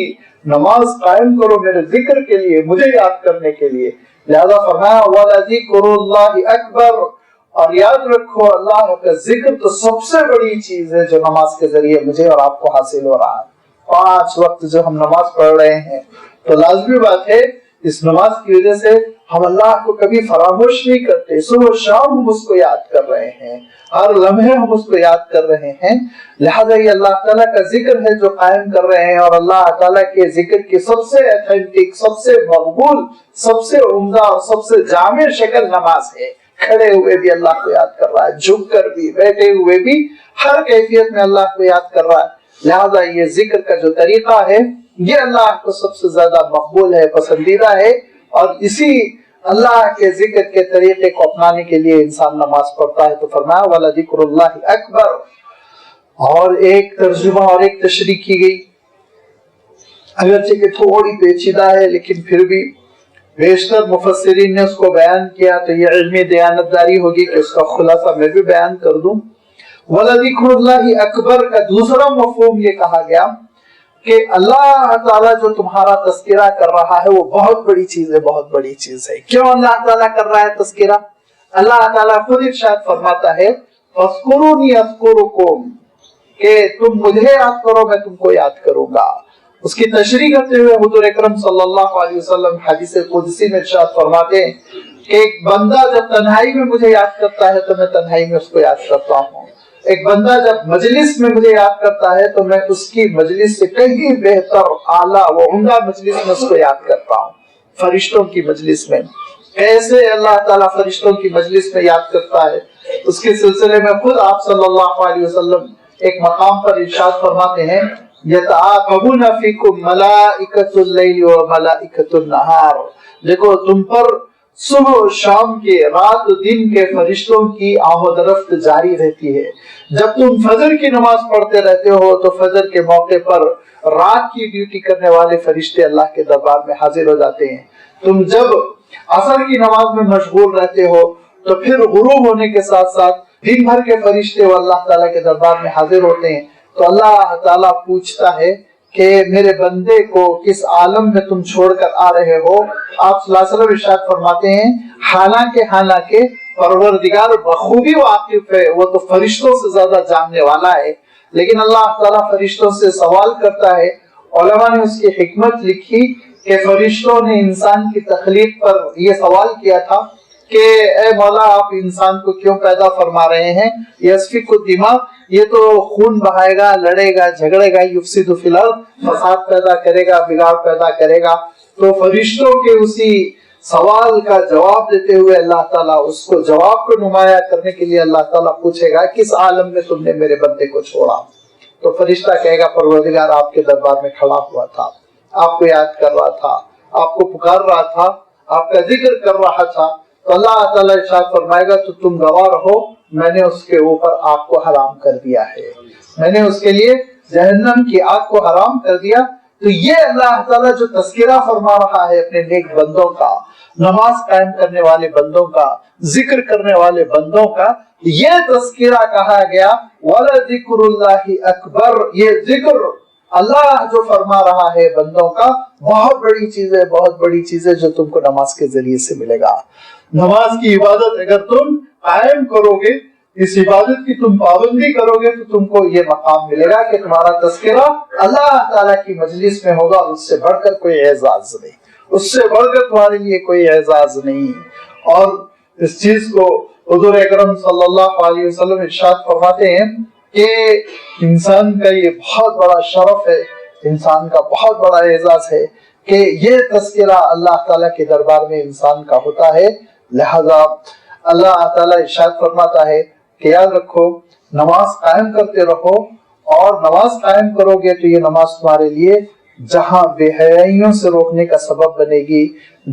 نماز قائم کرو میرے ذکر کے لیے، مجھے یاد کرنے کے لیے۔ لہذا فرمایا وَلَذِكْرُ اللَّهِ أَكْبَرُ، اور یاد رکھو اللہ کا ذکر تو سب سے بڑی چیز ہے جو نماز کے ذریعے مجھے اور آپ کو حاصل ہو رہا ہے۔ 5 وقت جو ہم نماز پڑھ رہے ہیں تو لازمی بات ہے اس نماز کی وجہ سے ہم اللہ کو کبھی فراموش نہیں کرتے، صبح شام ہم اس کو یاد کر رہے ہیں، ہر لمحے ہم اس کو یاد کر رہے ہیں۔ لہذا یہ اللہ تعالیٰ کا ذکر ہے جو قائم کر رہے ہیں، اور اللہ تعالیٰ کے ذکر کی سب سے ایتھینٹک، سب سے مقبول، سب سے عمدہ اور سب سے جامع شکل نماز ہے۔ کھڑے ہوئے بھی اللہ کو یاد کر رہا ہے، جھک کر بھی، بیٹھے ہوئے بھی، ہر کیفیت میں اللہ کو یاد کر رہا ہے۔ لہذا یہ ذکر کا جو طریقہ ہے یہ اللہ کو سب سے زیادہ مقبول ہے، پسندیدہ ہے، اور اسی اللہ کے ذکر کے طریقے کو اپنانے کے لیے انسان نماز پڑھتا ہے۔ تو فرمایا وَلَذِكْرُ اللَّهِ أَكْبَرُ، اور ایک ترجمہ اور ایک تشریح کی گئی، اگرچہ کہ تھوڑی پیچیدہ ہے لیکن پھر بھی بیشتر مفسرین نے اس کو بیان کیا، تو یہ علمی دیانتداری ہوگی کہ اس کا خلاصہ میں بھی بیان کر دوں۔ وَلَذِكْرُ اللَّهِ أَكْبَرُ کا دوسرا مفہوم یہ کہا گیا کہ اللہ تعالیٰ جو تمہارا تذکرہ کر رہا ہے وہ بہت بڑی چیز ہے، بہت بڑی چیز ہے۔ کیوں اللہ تعالیٰ کر رہا ہے تذکرہ؟ اللہ تعالیٰ خود ارشاد فرماتا ہے فَاذْكُرُونِي أَذْكُرُكُمْ، کہ تم مجھے یاد کرو میں تم کو یاد کروں گا۔ اس کی تشریح کرتے ہوئے حضور اکرم صلی اللہ علیہ وسلم حدیث قدسی میں ارشاد فرماتے ہیں کہ ایک بندہ جب تنہائی میں مجھے یاد کرتا ہے تو میں تنہائی میں اس کو یاد کرتا ہوں، ایک بندہ جب مجلس میں مجھے یاد کرتا ہے تو میں اس کی مجلس سے کہیں بہتر، اعلیٰ و عمدہ مجلس میں اس کو یاد کرتا ہوں، فرشتوں کی مجلس میں۔ کیسے اللہ تعالیٰ فرشتوں کی مجلس میں یاد کرتا ہے، اس کے سلسلے میں خود آپ صلی اللہ علیہ وسلم ایک مقام پر ارشاد فرماتے ہیں یتعاقبون فیکم ملائکۃ اللیل و ملائکۃ النہار، دیکھو تم پر صبح و شام کے، رات و دن کے فرشتوں کی آمد و رفت جاری رہتی ہے۔ جب تم فجر کی نماز پڑھتے رہتے ہو تو فجر کے موقع پر رات کی ڈیوٹی کرنے والے فرشتے اللہ کے دربار میں حاضر ہو جاتے ہیں۔ تم جب عصر کی نماز میں مشغول رہتے ہو تو پھر غروب ہونے کے ساتھ ساتھ دن بھر کے فرشتے وہ اللہ تعالیٰ کے دربار میں حاضر ہوتے ہیں۔ تو اللہ تعالیٰ پوچھتا ہے کہ میرے بندے کو کس عالم میں تم چھوڑ کر آ رہے ہو. آپ صلی اللہ علیہ وسلم ارشاد فرماتے ہیں حالانکہ پروردگار بخوبی واقف ہے، وہ تو فرشتوں سے زیادہ جاننے والا ہے، لیکن اللہ تعالیٰ فرشتوں سے سوال کرتا ہے. علماء نے اس کی حکمت لکھی کہ فرشتوں نے انسان کی تخلیق پر یہ سوال کیا تھا کہ اے مولا آپ انسان کو کیوں پیدا فرما رہے ہیں؟ یسفک الدماء، یہ تو خون بہائے گا، لڑے گا، جھگڑے گا، یفسد فی الارض، فساد پیدا کرے گا، بگاڑ پیدا کرے گا. تو فرشتوں کے اسی سوال کا جواب دیتے ہوئے اللہ تعالیٰ اس کو جواب کو نمایاں کرنے کے لیے اللہ تعالیٰ پوچھے گا کس عالم میں تم نے میرے بندے کو چھوڑا؟ تو فرشتہ کہے گا پروردگار آپ کے دربار میں کھڑا ہوا تھا، آپ کو یاد کر رہا تھا، آپ کو پکار رہا تھا، آپ کا ذکر کر رہا تھا. تو اللہ تعالیٰ ارشاد فرمائے گا تو تم گواہ رہو، میں نے اس کے اوپر آگ کو حرام کر دیا ہے، میں نے اس کے لیے جہنم کی آگ کو حرام کر دیا. تو یہ اللہ تعالیٰ جو تذکرہ فرما رہا ہے اپنے نیک بندوں کا، نماز قائم کرنے والے بندوں کا، ذکر کرنے والے بندوں کا، یہ تذکرہ کہا گیا وَلَذِكْرُ اللَّهِ أَكْبَرُ. یہ ذکر اللہ جو فرما رہا ہے بندوں کا بہت بڑی چیز ہے، بہت بڑی چیز ہے جو تم کو نماز کے ذریعے سے ملے گا. نماز کی عبادت اگر تم قائم کرو گے، اس عبادت کی تم پابندی کرو گے تو تم کو یہ مقام ملے گا کہ تمہارا تذکرہ اللہ تعالیٰ کی مجلس میں ہوگا، اور اس سے بڑھ کر کوئی اعزاز نہیں، اس سے بڑھ کر تمہارے لیے کوئی اعزاز نہیں. اور اس چیز کو حضور اکرم صلی اللہ علیہ وسلم ارشاد فرماتے ہیں کہ انسان کا یہ بہت بڑا شرف ہے، انسان کا بہت بڑا اعزاز ہے کہ یہ تذکرہ اللہ تعالیٰ کے دربار میں انسان کا ہوتا ہے. لہذا اللہ تعالیٰ ارشاد فرماتا ہے کہ یاد رکھو نماز قائم کرتے رہو، اور نماز قائم کرو گے تو یہ نماز تمہارے لیے جہاں بے حیائیوں سے روکنے کا سبب بنے گی،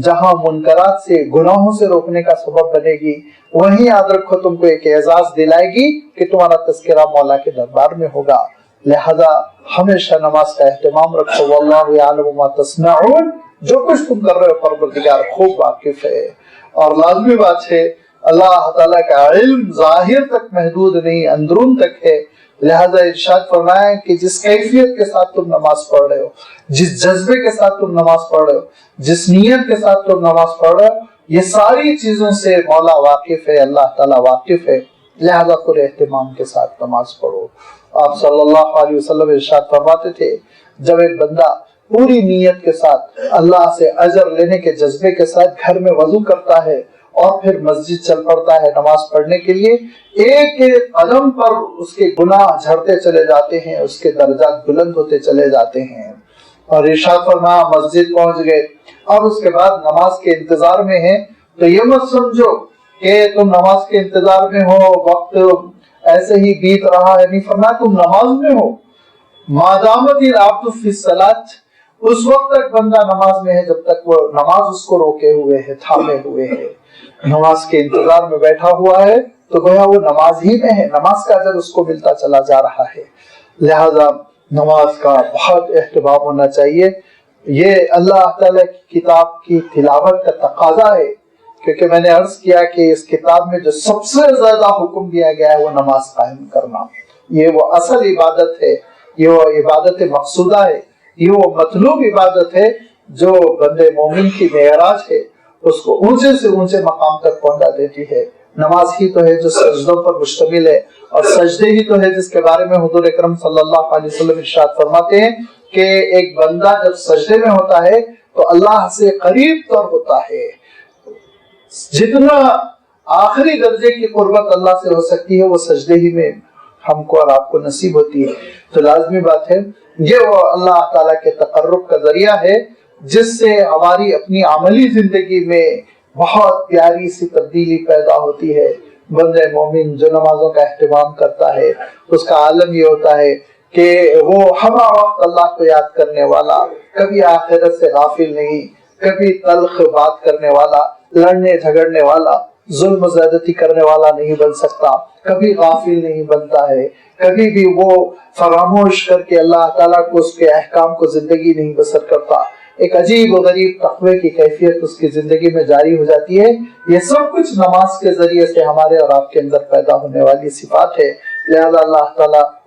جہاں منکرات سے گناہوں سے روکنے کا سبب بنے گی، وہیں یاد رکھو تم کو ایک اعزاز دلائے گی کہ تمہارا تذکرہ مولا کے دربار میں ہوگا. لہذا ہمیشہ نماز کا اہتمام رکھو. واللہ یعلم ما تصنعون، جو کچھ تم کر رہے ہو پروردگار خوب واقف ہے. اور لازمی بات ہے اللہ تعالیٰ کا علم ظاہر تک محدود نہیں، اندرون تک ہے. لہذا ارشاد فرمایا کہ جس کیفیت کے ساتھ تم نماز پڑھ رہے ہو، جس جذبے کے ساتھ تم نماز پڑھ رہے ہو، جس نیت کے ساتھ تم نماز پڑھ رہے ہو، یہ ساری چیزوں سے مولا واقف ہے، اللہ تعالیٰ واقف ہے. لہذا پورے اہتمام کے ساتھ نماز پڑھو. آپ صلی اللہ علیہ وسلم ارشاد فرماتے تھے جب ایک بندہ پوری نیت کے ساتھ اللہ سے اجر لینے کے جذبے کے ساتھ گھر میں وضو کرتا ہے اور پھر مسجد چل پڑتا ہے نماز پڑھنے کے لیے، ایک ایک قدم پر اس کے گناہ جھڑتے چلے جاتے ہیں، اس کے درجات بلند ہوتے چلے جاتے ہیں. اور ارشاد فرمایا مسجد پہنچ گئے اور اس کے بعد نماز کے انتظار میں ہیں تو یہ مت سمجھو کہ تم نماز کے انتظار میں ہو، وقت ایسے ہی بیت رہا ہے. نہیں، فرمایا تم نماز میں ہو. مادامت العبد فی الصلاۃ، اس وقت تک بندہ نماز میں ہے جب تک وہ نماز اس کو روکے ہوئے ہے، تھامے ہوئے ہے، نماز کے انتظار میں بیٹھا ہوا ہے تو گویا وہ نماز ہی میں ہے، نماز کا اجر اس کو ملتا چلا جا رہا ہے. لہذا نماز کا بہت اہتمام ہونا چاہیے. یہ اللہ تعالیٰ کی کتاب کی تلاوت کا تقاضا ہے، کیونکہ میں نے عرض کیا کہ اس کتاب میں جو سب سے زیادہ حکم دیا گیا ہے وہ نماز قائم کرنا. یہ وہ اصل عبادت ہے، یہ وہ عبادت مقصودہ ہے، یہ وہ مطلوب عبادت ہے جو بندے مومن کی معراج ہے، اس کو اونچے سے اونچے مقام تک پہنچا دیتی ہے. نماز ہی تو ہے جو سجدوں پر مشتمل ہے، اور سجدے ہی تو ہے جس کے بارے میں حضور اکرم صلی اللہ علیہ وسلم ارشاد فرماتے ہیں کہ ایک بندہ جب سجدے میں ہوتا ہے تو اللہ سے قریب تر ہوتا ہے. جتنا آخری درجے کی قربت اللہ سے ہو سکتی ہے وہ سجدے ہی میں ہم کو اور آپ کو نصیب ہوتی ہے. تو لازمی بات ہے یہ وہ اللہ تعالیٰ کے تقرب کا ذریعہ ہے جس سے ہماری اپنی عملی زندگی میں بہت پیاری سی تبدیلی پیدا ہوتی ہے. بندے مومن جو نمازوں کا اہتمام کرتا ہے اس کا عالم یہ ہوتا ہے کہ وہ ہمہ وقت اللہ کو یاد کرنے والا، کبھی آخرت سے غافل نہیں، کبھی تلخ بات کرنے والا، لڑنے جھگڑنے والا، ظلم و زیادتی کرنے والا نہیں بن سکتا، کبھی غافل نہیں بنتا ہے، کبھی بھی وہ فراموش کر کے اللہ تعالیٰ کو اس کے احکام کو زندگی نہیں بسر کرتا. ایک عجیب و غریب تقوی کی کیفیت اس کی زندگی میں جاری ہو جاتی ہے. یہ سب کچھ نماز کے ذریعے سے ہمارے اور آپ کے اندر پیدا ہونے والی صفات ہے. لہذا اللہ تعالیٰ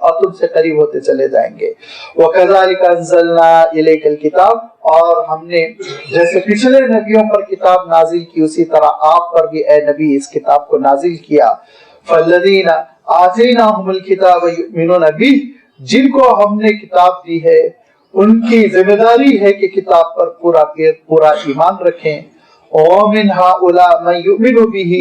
اور تم سے قریب ہوتے چلے جائیں گے. وَكَذَلِكَ أَنزَلْنَا إِلَيْكَ الْكِتَابَ، اور ہم نے جیسے پچھلے نبیوں پر کتاب نازل کی اسی طرح آپ پر بھی اے نبی اس کتاب کو نازل کیا. فَالَّذِينَ آتَيْنَاهُمُ الْكِتَابَ يُؤْمِنُونَ بِهِ، جن کو ہم نے کتاب دی ہے ان کی ذمہ داری ہے کہ کتاب پر پورا ایمان رکھیں. وَمِنْ هَؤُلَاءِ مَن يُؤْمِنُ بِهِ،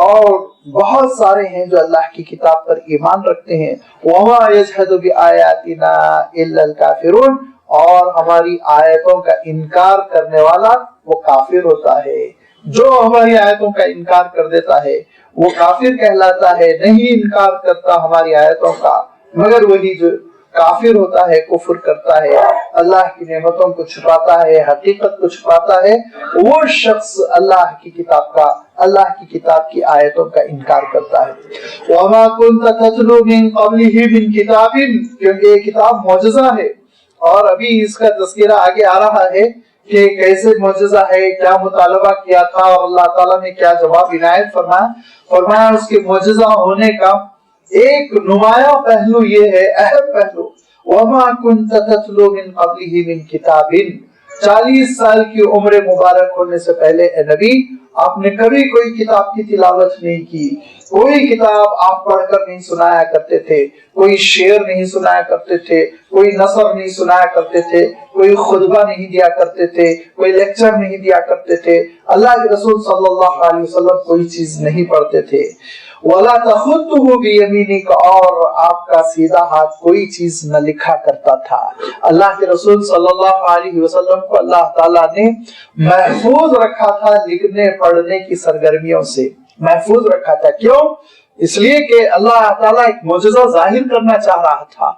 اور بہت سارے ہیں جو اللہ کی کتاب پر ایمان رکھتے ہیں. وَمَا يَجْحَدُ بِآيَاتِنَا إِلَّا الْكَافِرُونَ، اور ہماری آیتوں کا انکار کرنے والا وہ کافر ہوتا ہے. جو ہماری آیتوں کا انکار کر دیتا ہے وہ کافر کہلاتا ہے. نہیں انکار کرتا ہماری آیتوں کا مگر وہی جو کافر ہوتا ہے، کفر کرتا ہے، اللہ کی نعمتوں کو چھپاتا ہے، حقیقت کو چھپاتا ہے، وہ شخص اللہ کی کتاب کی آیتوں کا انکار کرتا ہے. وَمَا كُنْتَ تَتْلُو مِن قَبْلِهِ مِن كِتَابٍ، کیونکہ یہ کتاب معجزہ ہے. اور ابھی اس کا تذکرہ آگے آ رہا ہے کہ کیسے معجزہ ہے، کیا مطالبہ کیا تھا اور اللہ تعالیٰ نے کیا جواب عنایت فرمایا. اس کے معجزہ ہونے کا ایک نمایاں پہلو یہ ہے، اہم پہلو، وَمَا كُنْتَ تَتْلُو مِن قَبْلِهِ مِن كِتَابٍ، 40 سال کی عمر مبارک ہونے سے پہلے اے نبی آپ نے کبھی کوئی کتاب کی تلاوت نہیں کی. کوئی کتاب آپ پڑھ کر نہیں سنایا کرتے تھے، کوئی شعر نہیں سنایا کرتے تھے، کوئی نثر نہیں سنایا کرتے تھے، کوئی خطبہ نہیں دیا کرتے تھے، کوئی لیکچر نہیں دیا کرتے تھے. اللہ کے رسول صلی اللہ علیہ وسلم کوئی چیز نہیں پڑھتے تھے. وَلَا تَخُطُّهُ بِيَمِينِكَ، اور آپ کا سیدھا ہاتھ کوئی چیز نہ لکھا کرتا تھا. اللہ کے رسول صلی اللہ علیہ وسلم کو اللہ تعالیٰ نے محفوظ رکھا تھا لکھنے پڑھنے کی سرگرمیوں سے، محفوظ رکھا تھا. کیوں؟ اس لیے کہ اللہ تعالیٰ ایک معجزہ ظاہر کرنا چاہ رہا تھا.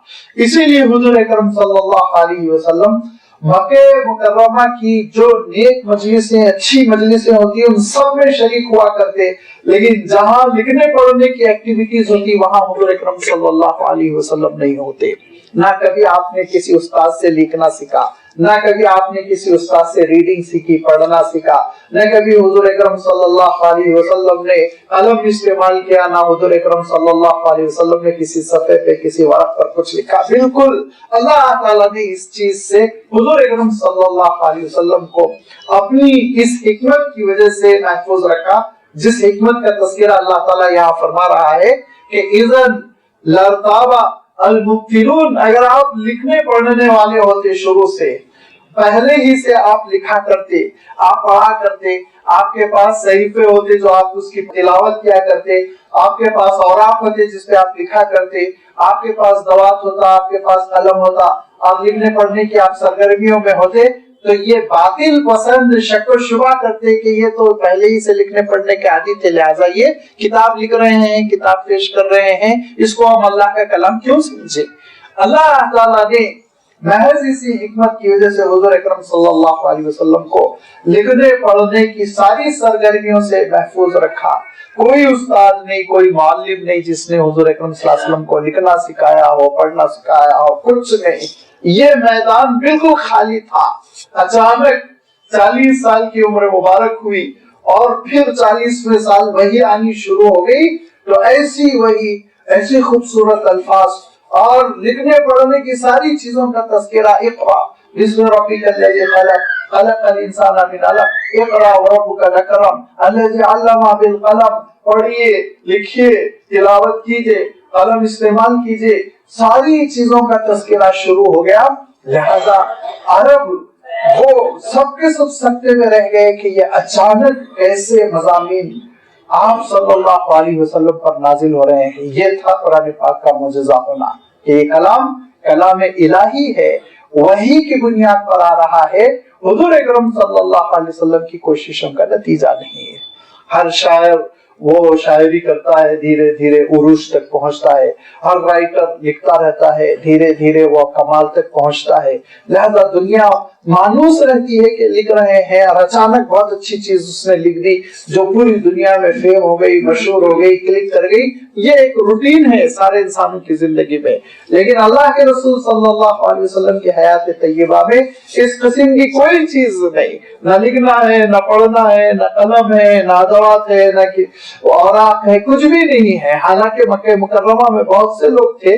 اسی لیے حضور اکرم صلی اللہ علیہ وسلم مکہ مکرمہ کی جو نیک مجلسیں، اچھی مجلسیں ہوتی ہیں ان سب میں شریک ہوا کرتے، لیکن جہاں لکھنے پڑھنے کی ایکٹیویٹیز ہوتی وہاں حضور اکرم صلی اللہ علیہ وسلم نہیں ہوتے. نہ کبھی آپ نے کسی استاد سے لکھنا سیکھا، نہ کبھی آپ نے کسی استاد سے ریڈنگ سیکھی، پڑھنا سیکھا، نہ کبھی حضور اکرم صلی اللہ علیہ وسلم نے قلم استعمال کیا، نہ حضور اکرم صلی اللہ علیہ وسلم نے کسی صفحے پہ کسی ورق پر کچھ لکھا. بالکل اللہ تعالیٰ نے اس چیز سے حضور اکرم صلی اللہ علیہ وسلم کو اپنی اس حکمت کی وجہ سے محفوظ رکھا، جس حکمت کا تذکرہ اللہ تعالیٰ یہاں فرما رہا ہے کہ اذن لرتابا المبتلون، اگر آپ لکھنے پڑھنے والے ہوتے شروع سے، پہلے ہی سے آپ لکھا کرتے، آپ پڑھا کرتے، آپ کے پاس صحیفے ہوتے جو آپ اس کی تلاوت کیا کرتے، آپ کے پاس اوراق ہوتے جس پہ آپ لکھا کرتے، آپ کے پاس دوات ہوتا، آپ کے پاس قلم ہوتا، آپ لکھنے پڑھنے کی آپ سرگرمیوں میں ہوتے، تو یہ باطل پسند شک و شبہ کرتے کہ یہ تو پہلے ہی سے لکھنے پڑھنے کے عادی تھے، لہٰذا یہ کتاب لکھ رہے ہیں، کتاب پیش کر رہے ہیں، اس کو ہم اللہ کا کلام کیوں سمجھے. اللہ تعالیٰ نے محض اسی حکمت کی وجہ سے حضور اکرم صلی اللہ علیہ وسلم کو لکھنے پڑھنے کی ساری سرگرمیوں سے محفوظ رکھا. کوئی استاد نہیں، کوئی معلم نہیں جس نے حضور اکرم صلی اللہ علیہ وسلم کو لکھنا سکھایا ہو، پڑھنا سکھایا ہو، کچھ نہیں. یہ میدان بالکل خالی تھا. اچانک 40 سال کی عمر مبارک ہوئی اور پھر 40ویں سال وحی آنی شروع ہو گئی، تو ایسی وحی، ایسی خوبصورت الفاظ اور لکھنے پڑھنے کی ساری چیزوں کا تذکرہ. اقرا بسم ربک الذی خلق خلق الانسان من علق اقرا وربک الاکرم الذی علم بالقلم. پڑھیے، لکھیے، تلاوت کیجیے، قلم استعمال کیجیے، ساری چیزوں کا تذکرہ شروع ہو گیا. لہذا عرب وہ سب کے سب سکتے میں رہ گئے کہ یہ اچانک ایسے مضامین آپ صلی اللہ علیہ وسلم پر نازل ہو رہے ہیں. یہ تھا قرآن پاک کا معجزہ ہونا کہ یہ کلام الہی ہے، وحی کی بنیاد پر آ رہا ہے، حضور اکرم صلی اللہ علیہ وسلم کی کوششوں کا نتیجہ نہیں ہے. ہر شاعر وہ شاعری کرتا ہے، دھیرے دھیرے عروج تک پہنچتا ہے. ہر رائٹر لکھتا رہتا ہے، دھیرے دھیرے وہ کمال تک پہنچتا ہے. لہذا دنیا مانوس رہتی ہے کہ لکھ رہے ہیں اور اچانک بہت اچھی چیز اس نے لکھ دی جو پوری دنیا میں فیم ہو گئی، مشہور ہو گئی، کلک کر گئی. یہ ایک روٹین ہے سارے انسانوں کی زندگی میں. لیکن اللہ کے رسول صلی اللہ علیہ وسلم کی حیات طیبہ میں اس قسم کی کوئی چیز نہیں. نہ لکھنا ہے، نہ پڑھنا ہے، نہ قلم ہے، نہ ادوات ہے، نہ اوراق ہے، کچھ بھی نہیں ہے. حالانکہ مکہ مکرمہ میں بہت سے لوگ تھے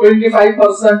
25%,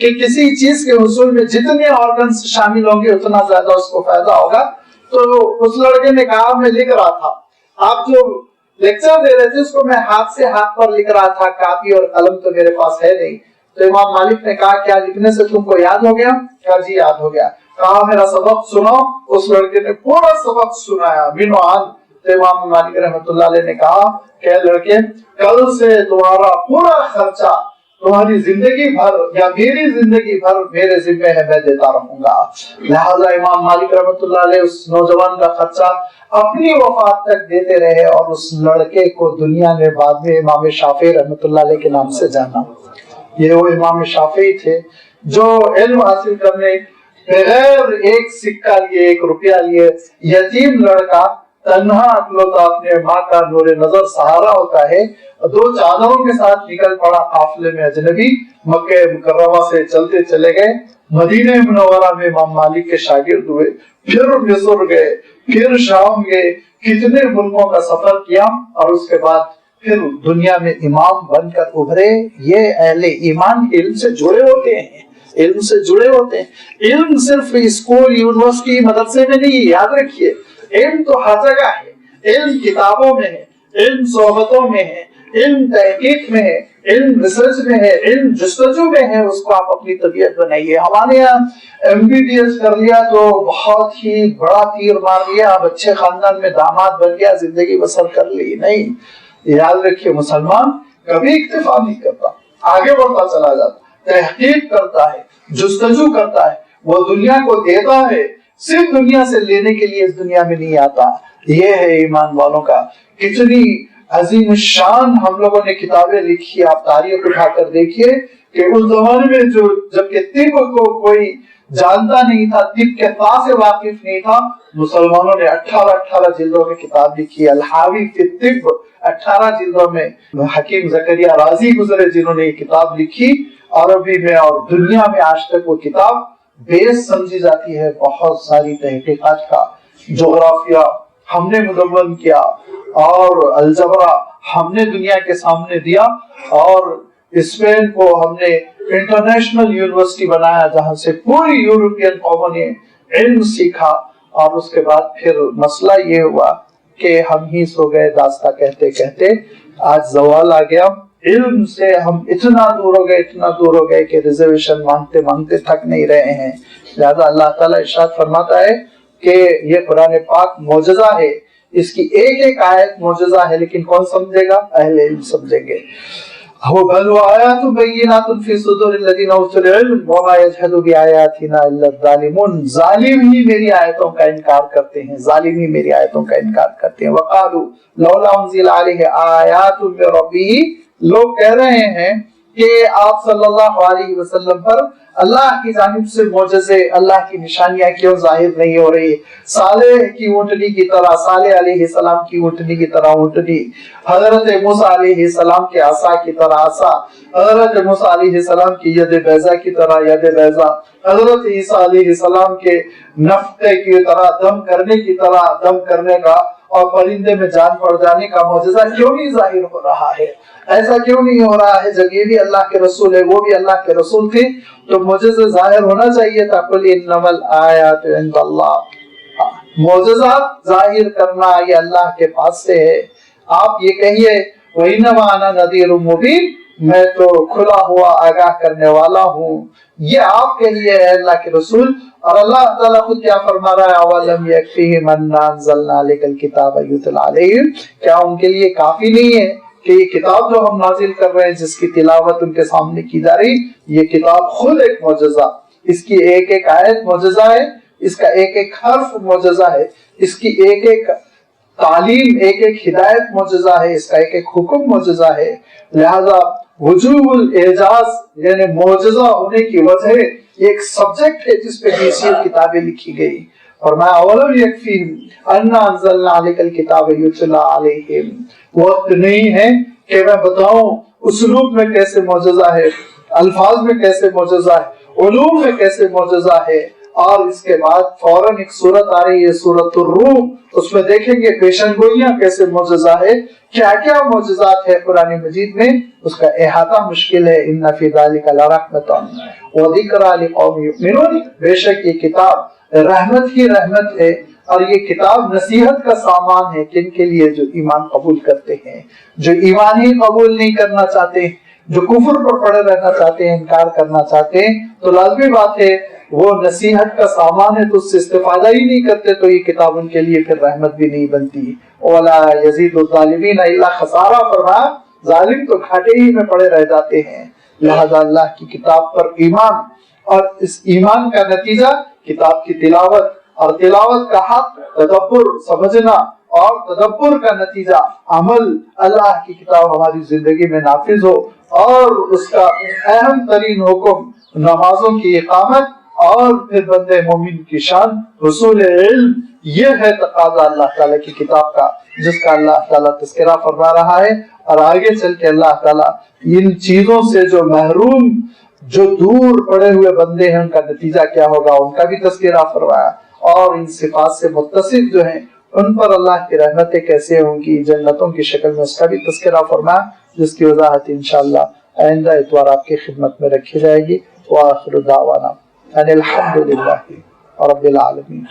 کہ کسی چیز کے حصول میں جتنے آرگنز شامل ہوں گے اتنا زیادہ اس کو فائدہ ہوگا. تو اس لڑکے نے کہا میں لکھ رہا تھا, آپ جو لیکچر دے رہے تھے اس کو میں ہاتھ سے ہاتھ پر لکھ رہا تھا, کاپی اور قلم تو میرے پاس ہے نہیں. تو امام مالک نے کہا کیا لکھنے سے تم کو یاد ہو گیا؟ کہا جی یاد ہو گیا. کہا میرا سبق سنو. اس لڑکے نے پورا سبق سنایا بنو آن. تو امام مالک رحمۃ اللہ علیہ نے کہا کہ لڑکے کل سے تمہارا پورا خرچہ تمہاری زندگی بھر یا میری زندگی بھر میرے ذمہ ہے, میں دیتا رہوں گا. لہذا امام مالک رحمۃ اللہ علیہ اس نوجوان کا خرچہ اپنی وفات تک دیتے رہے اور اس لڑکے کو دنیا نے بعد میں امام شافعی رحمۃ اللہ علیہ کے نام سے جانا. یہ وہ امام شافعی تھے جو علم حاصل کرنے بغیر ایک سکہ لیے, ایک روپیہ لیے, یتیم لڑکا تنہا اکلوتا اپنے ماں کا نور نظر سہارا ہوتا ہے, 2 چادروں کے ساتھ نکل پڑا قافلے میں اجنبی. مکہ مکرمہ سے چلتے چلے گئے, مدینہ منورہ میں امام مالک کے شاگرد ہوئے, پھر مصر گئے, پھر شام گئے, کتنے ملکوں کا سفر کیا اور اس کے بعد پھر دنیا میں امام بن کر ابھرے. یہ اہل ایمان علم سے جڑے ہوتے ہیں, علم سے جڑے ہوتے ہیں. علم صرف اسکول یونیورسٹی مدرسے میں نہیں, یاد رکھیے علم تو ہر جگہ ہے. علم کتابوں میں ہے, علم صحبتوں میں ہے, علم تحقیق میں ہے, علم ریسرچ میں ہے, علم جستجو میں ہے. اس کو آپ اپنی طبیعت بنائیے. ہمارے یہاں MBBS کر لیا تو بہت ہی بڑا تیر مار لیا, اب اچھے خاندان میں داماد بن گیا, زندگی بسر کر لی. نہیں, یاد رکھیے مسلمان کبھی اکتفا نہیں کرتا, آگے بڑھتا چلا جاتا, تحقیق کرتا ہے, جستجو کرتا ہے, وہ دنیا کو دیتا ہے, صرف دنیا سے لینے کے لیے اس دنیا میں نہیں آتا. یہ ہے ایمان والوں کا. کتنی عظیم شان ہم لوگوں نے کتابیں لکھی, آپ تاریخ اٹھا کر دیکھیے کہ اس زمانے میں جو جبکہ طب کو کوئی جانتا نہیں تھا, طب کے پاس سے واقف نہیں تھا, مسلمانوں نے 18 جلدوں میں کتاب لکھی. الحاوی فی الطب 18 جلدوں میں. حکیم زکریا رازی گزرے جنہوں نے یہ کتاب لکھی عربی میں, اور دنیا میں آج تک وہ کتاب بیس سمجھی جاتی ہے بہت ساری تحقیقات کا. جغرافیہ ہم نے مدون کیا اور الجبرا ہم نے دنیا کے سامنے دیا, اور اسپین کو ہم نے انٹرنیشنل یونیورسٹی بنایا جہاں سے پوری یورپین قوموں نے علم سیکھا. اور اس کے بعد پھر مسئلہ یہ ہوا کہ ہم ہی سو گئے داستہ کہتے کہتے, آج زوال آ گیا. علم سے ہم اتنا دور ہو گئے کہ ریزرویشن مانگتے مانگتے تھک نہیں رہے ہیں. لہذا اللہ تعالیٰ ارشاد فرماتا ہے کہ یہ قرآن پاک معجزہ ہے, اس کی ایک ایک آیت معجزہ ہے, لیکن کون سمجھے گا؟ اہل علم سمجھیں گے. بل آیات بینات فی صدور الذین اوتوا العلم وما یجحد بآیاتنا الا الظالمون. ظالم ہی میری آیتوں کا انکار کرتے ہیں, ظالم ہی میری آیتوں کا انکار کرتے ہیں. وقالوا لولا انزل علیہ آیات من ربہ. لوگ کہہ رہے ہیں کہ آپ صلی اللہ علیہ وسلم پر اللہ کی جانب سے معجزے, اللہ کی نشانیاں کیوں ظاہر نہیں ہو رہی؟ صالح کی اونٹنی کی طرح, صالح علیہ السلام کی اونٹنی کی طرح اونٹنی, حضرت موسیٰ علیہ السلام کے عصا کی طرح عصا, حضرت موسیٰ علیہ السلام کی ید بیضا کی طرح ید بیضا, حضرت عیسیٰ علیہ السلام کے نفخے کی طرح, دم کرنے کی طرح دم کرنے کا اور پرندے میں جان پڑ جانے کا معجزہ کیوں نہیں ظاہر ہو رہا ہے؟ ایسا کیوں نہیں ہو رہا ہے جب یہ بھی اللہ کے رسول ہے, وہ بھی اللہ کے رسول تھے, تو معجزہ ظاہر ہونا چاہیے تھا. قل انما الآیات عند اللہ. معجزات ظاہر کرنا یہ اللہ کے پاس سے ہے. آپ یہ کہیے وَإِنَّمَا أَنَا نَذِيرٌ مُبِينٌ, میں تو کھلا ہوا آگاہ کرنے والا ہوں. یہ آپ کہیے اے اللہ کے رسول. اور اللہ تعالیٰ خود کیا فرما رہا ہے؟ أَوَلَمْ يَكْفِهِمْ أَنَّا أَنزَلْنَا عَلَيْكَ الْكِتَابَ يُتْلَى عَلَيْهِمْ. کیا ان کے لیے کافی نہیں ہے کہ یہ کتاب جو ہم نازل کر رہے ہیں, جس کی تلاوت ان کے سامنے کی جا رہی, یہ کتاب خود ایک معجزہ, اس کی ایک ایک آیت معجزہ ہے, اس کا ایک ایک حرف معجزہ ہے, اس کی ایک ایک تعلیم, ایک ایک ہدایت معجزہ ہے, اس کا ایک ایک حکم معجزہ ہے. لہذا وجوب الاعجاز یعنی معجزہ ہونے کی وجہ ایک سبجیکٹ ہے جس پہ 20 کتابیں لکھی گئی. فرمایا اولم یکفیہم انا انزلنا علیک الکتاب یتلی علیہم. وقت نہیں ہے کہ میں بتاؤں اسلوب میں کیسے معجزہ ہے, الفاظ میں کیسے معجزہ ہے, علوم میں کیسے معجزہ ہے, اور اس کے بعد فوراً ایک سورت آ رہی ہے سورۃ الروم، اس میں دیکھیں گے پیشن گوئیاں کیسے معجزہ ہے، کیا کیا معجزات ہے قرآن مجید میں، اس کا احاطہ مشکل ہے۔ ان فی ذلک لرحمۃ وذکری لقوم یؤمنون، بے شک یہ کتاب رحمت ہی رحمت ہے، اور یہ کتاب نصیحت کا سامان ہے کن کے لیے؟ جو ایمان قبول کرتے ہیں، جو ایمان ہی قبول نہیں کرنا چاہتے، جو کفر پر پڑے رہنا چاہتے ہیں، انکار کرنا چاہتے ہیں، تو لازمی بات ہے وہ نصیحت کا سامان ہے تو اس سے استفادہ ہی نہیں کرتے، تو یہ کتاب ان کے لیے پھر رحمت بھی نہیں بنتی۔ وَلَا يَزِيدُ الظَّالِمِينَ إِلَّا خسارہ، فرمایا ظالم تو گھاٹے ہی میں پڑے رہ جاتے ہیں۔ لہذا اللہ کی کتاب پر ایمان، اور اس ایمان کا نتیجہ کتاب کی تلاوت، اور تلاوت کا حق تدبر سمجھنا، اور تدبر کا نتیجہ عمل، اللہ کی کتاب ہماری زندگی میں نافذ ہو، اور اس کا اہم ترین حکم نمازوں کی اقامت، اور پھر بندے مومن کی شان حصول علم۔ یہ ہے تقاضا اللہ تعالیٰ کی کتاب کا، جس کا اللہ تعالیٰ تذکرہ فرما رہا ہے، اور آگے چل کے اللہ تعالیٰ ان چیزوں سے جو محروم، جو دور پڑے ہوئے بندے ہیں، ان کا نتیجہ کیا ہوگا ان کا بھی تذکرہ فرمایا، اور ان صفات سے متصف جو ہیں ان پر اللہ کی رحمتیں کیسے ہوں گی جنتوں کی شکل میں، اس کا بھی تذکرہ فرمایا، جس کی وضاحت انشاءاللہ آئندہ اتوار آپ کی خدمت میں رکھی جائے گی۔ وآخر دعوانا ان الحمد للہ رب العالمین۔